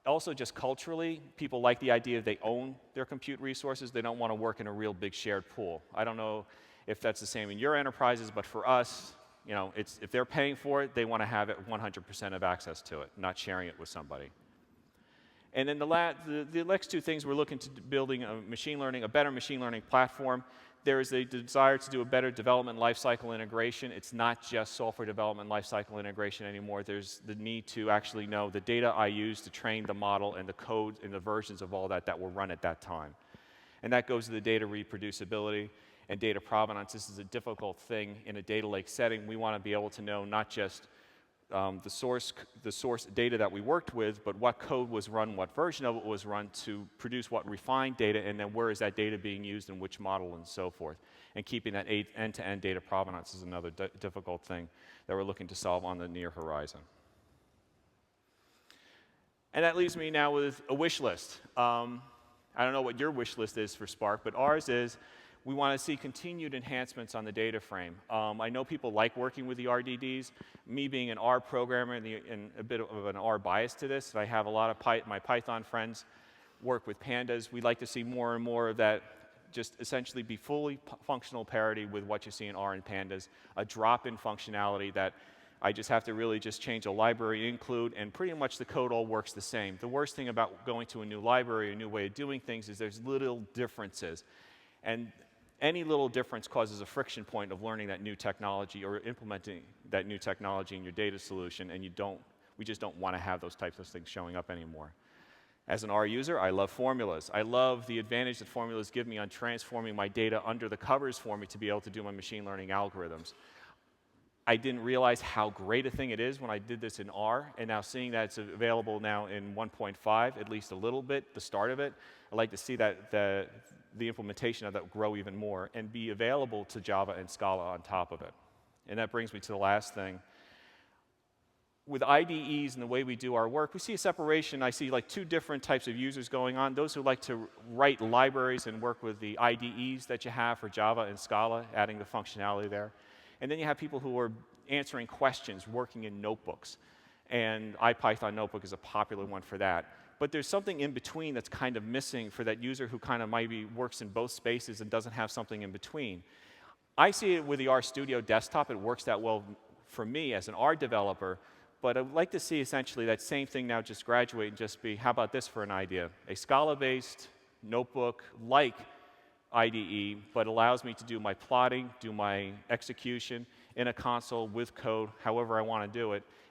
Also, just culturally, people like the idea they own their compute resources. They don't want to work in a real big shared pool. I don't know if that's the same in your enterprises, but for us, you know, if they're paying for it, they want to have it 100% of access to it, not sharing it with somebody. And then the next two things, we're looking to building a better machine learning platform. There is a desire to do a better development lifecycle integration. It's not just software development lifecycle integration anymore. There's the need to actually know the data I use to train the model and the code and the versions of all that will run at that time. And that goes to the data reproducibility and data provenance. This is a difficult thing in a data lake setting. We want to be able to know not just the source data that we worked with, but what code was run, what version of it was run to produce what refined data, and then where is that data being used in which model and so forth. And keeping that end-to-end data provenance is another difficult thing that we're looking to solve on the near horizon. And that leaves me now with a wish list. I don't know what your wish list is for Spark, but ours is we want to see continued enhancements on the data frame. I know people like working with the RDDs. Me being an R programmer and a bit of an R bias to this, I have a lot of my Python friends work with pandas. We'd like to see more and more of that just essentially be fully functional parity with what you see in R and pandas, a drop-in functionality that I just have to really just change a library include, and pretty much the code all works the same. The worst thing about going to a new library, a new way of doing things, is there's little differences. And any little difference causes a friction point of learning that new technology or implementing that new technology in your data solution, and we just don't want to have those types of things showing up anymore. As an R user, I love formulas. I love the advantage that formulas give me on transforming my data under the covers for me to be able to do my machine learning algorithms. I didn't realize how great a thing it is when I did this in R, and now seeing that it's available now in 1.5, at least a little bit, the start of it, I'd like to see that the implementation of that grow even more and be available to Java and Scala on top of it. And that brings me to the last thing. With IDEs and the way we do our work, we see a separation. I see like two different types of users going on. Those who like to write libraries and work with the IDEs that you have for Java and Scala, adding the functionality there. And then you have people who are answering questions, working in notebooks. And IPython Notebook is a popular one for that. But there's something in between that's kind of missing for that user who kind of maybe works in both spaces and doesn't have something in between. I see it with the RStudio desktop. It works that well for me as an R developer. But I'd like to see essentially that same thing now just graduate and just be, how about this for an idea? A Scala-based notebook like IDE, but allows me to do my plotting, do my execution in a console with code, however I want to do it,